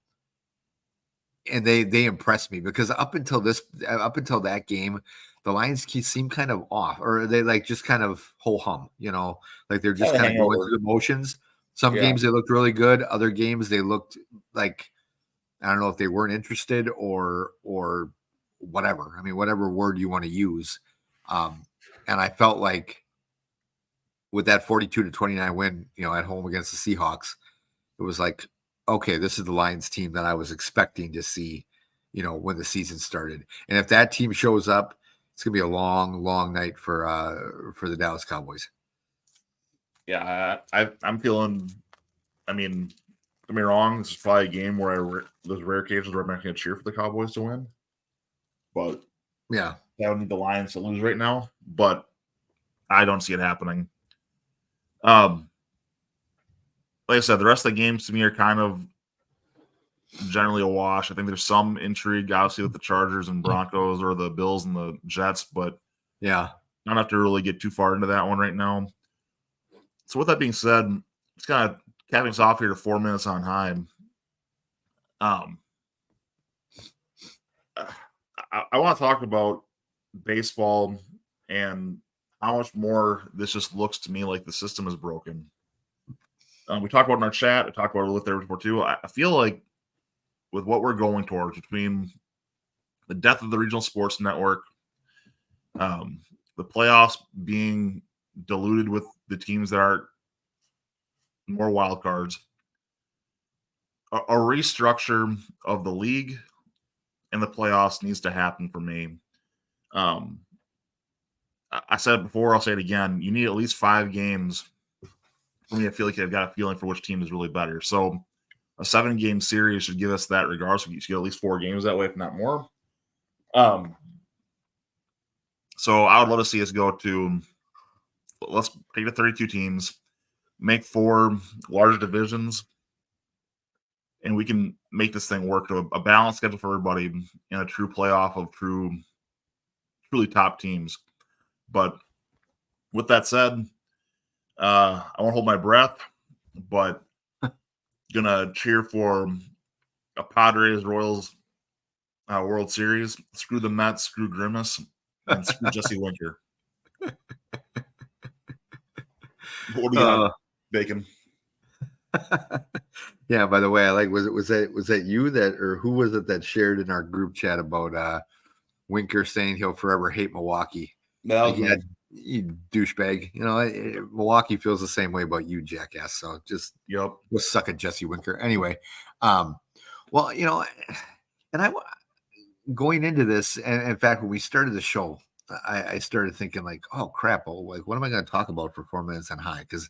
they impressed me because up until that game, the Lions seem kind of off, or they like just kind of ho hum, like they're just kind of going through the motions. Some games they looked really good. Other games they looked like, I don't know if they weren't interested or whatever. I mean, whatever word you want to use. And I felt like with that 42-29 win, at home against the Seahawks, it was like, okay, this is the Lions team that I was expecting to see, when the season started. And if that team shows up, it's gonna be a long, long night for the Dallas Cowboys. Yeah, I'm feeling. I mean, don't get me wrong. This is probably a game where those rare occasions where I'm not going to cheer for the Cowboys to win. But yeah, I would need the Lions to lose right now. But I don't see it happening. Like I said, the rest of the games to me are kind of generally a wash. I think there's some intrigue, obviously, with the Chargers and Broncos or the Bills and the Jets, but yeah, I don't have to really get too far into that one right now. So with that being said, it's kind of capping us off here to 4 minutes on high. I want to talk about baseball and how much more this just looks to me like the system is broken. We talked about it in our chat. I talked about it a little there before too. I feel like with what we're going towards between the death of the regional sports network, the playoffs being diluted with the teams that are more wild cards, a restructure of the league and the playoffs needs to happen for me. I said it before, I'll say it again. You need at least 5 games for me to feel like I've got a feeling for which team is really better. So a 7-game series should give us that regardless. You should get at least 4 games that way, if not more. So I would love to see us go to, let's take the 32 teams, make 4 large divisions, and we can make this thing work to a balanced schedule for everybody in a true playoff of truly top teams. But with that said, I won't hold my breath, but gonna cheer for a Padres Royals World Series. Screw the Mets, screw Grimace, and screw Jesse Winker. What do you got, Bacon? Yeah, by the way, I like was that you that, or who was it that shared in our group chat about Winker saying he'll forever hate Milwaukee? Like, yeah, you douchebag. Milwaukee feels the same way about you, jackass. So just go suck at Jesse Winker. Anyway, well, and I going into this, and in fact, when we started the show, I started thinking like, oh crap, like what am I going to talk about for 4 minutes on high? Because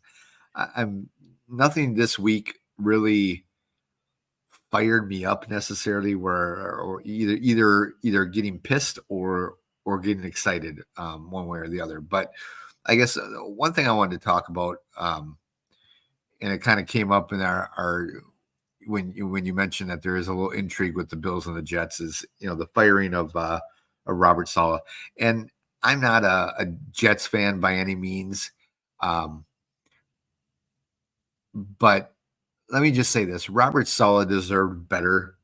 I'm nothing this week really fired me up necessarily, or either getting pissed or getting excited, one way or the other. But I guess one thing I wanted to talk about, and it kind of came up in our when you mentioned that there is a little intrigue with the Bills and the Jets, is the firing of Robert Saleh. And I'm not a Jets fan by any means, but let me just say this: Robert Saleh deserved better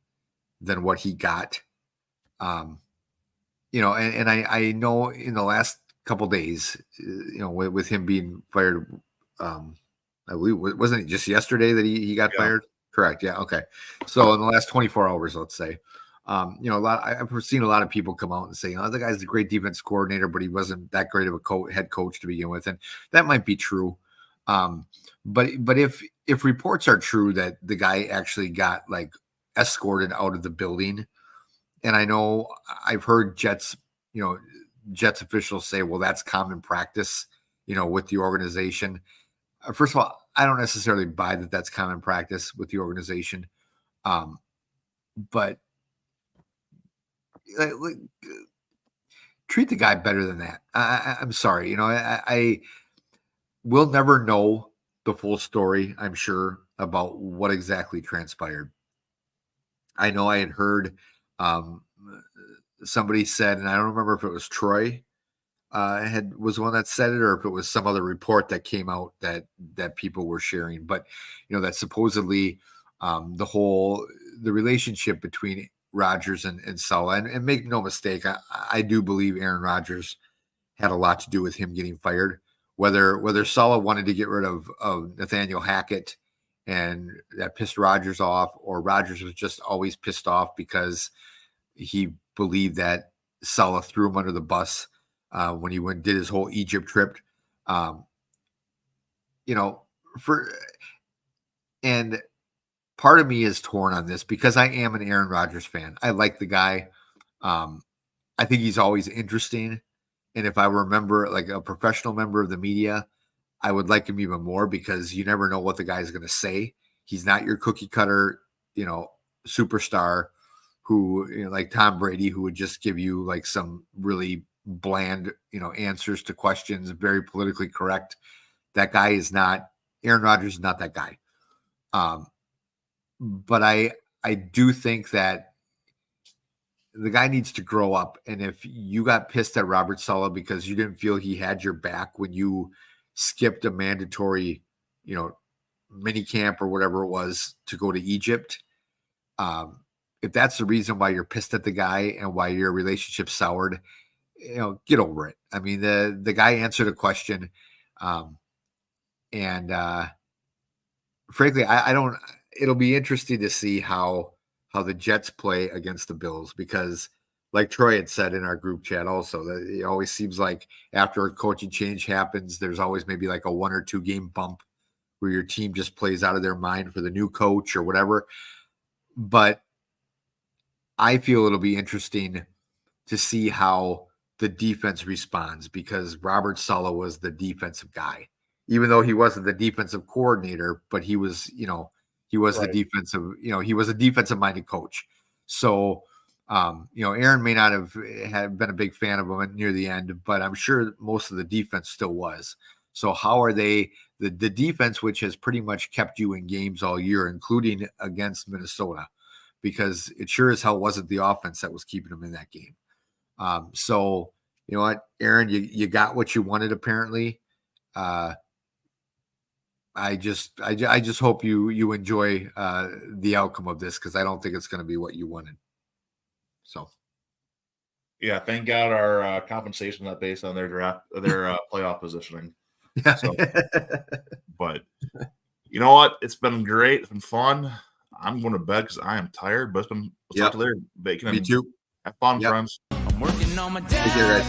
than what he got. And I know in the last couple of days, with him being fired, I believe, wasn't it just yesterday that he got fired? Correct. Yeah. Okay. So in the last 24 hours, let's say, I've seen a lot of people come out and say, the guy's a great defense coordinator, but he wasn't that great of a head coach to begin with. And that might be true. But if reports are true that the guy actually got like escorted out of the building, and I know I've heard Jets, Jets officials say, well, that's common practice, with the organization. First of all, I don't necessarily buy that that's common practice with the organization. But treat the guy better than that. I'm sorry. I will never know the full story, I'm sure, about what exactly transpired. I know I had heard somebody said, and I don't remember if it was Troy was the one that said it, or if it was some other report that came out that people were sharing. But that supposedly the relationship between Rodgers and Saleh, and make no mistake, I do believe Aaron Rodgers had a lot to do with him getting fired. Whether Saleh wanted to get rid of Nathaniel Hackett and that pissed Rodgers off, or Rodgers was just always pissed off because he believed that Saleh threw him under the bus when he did his whole Egypt trip. And part of me is torn on this because I am an Aaron Rodgers fan. I like the guy. I think he's always interesting. And if I remember, like a professional member of the media, I would like him even more because you never know what the guy's going to say. He's not your cookie cutter, superstar who, like Tom Brady, who would just give you like some really bland, answers to questions, very politically correct. That guy is not, Aaron Rodgers is not that guy. But I do think that the guy needs to grow up. And if you got pissed at Robert Saleh because you didn't feel he had your back when you skipped a mandatory, mini camp or whatever it was to go to Egypt, if that's the reason why you're pissed at the guy and why your relationship soured, get over it. I mean, the guy answered a question. And frankly, I don't, it'll be interesting to see how the Jets play against the Bills, because like Troy had said in our group chat also, that it always seems like after a coaching change happens, there's always maybe like a 1 or 2 game bump where your team just plays out of their mind for the new coach or whatever. But I feel it'll be interesting to see how the defense responds, because Robert Saleh was the defensive guy, even though he wasn't the defensive coordinator, but he was, he was right. The defensive, he was a defensive minded coach. So, Aaron may not have been a big fan of him near the end, but I'm sure most of the defense still was. So how are they, the defense, which has pretty much kept you in games all year, including against Minnesota, because it sure as hell wasn't the offense that was keeping them in that game. So you know what, Aaron, you got what you wanted, apparently. I just hope you enjoy the outcome of this, because I don't think it's going to be what you wanted. So, yeah, thank God our compensation is not based on their playoff positioning. Yeah. So, but you know what? It's been great. It's been fun. I'm going to bed because I am tired. But we'll talk to you later. Bacon. Me too. Have fun, friends. I'm working on my dad.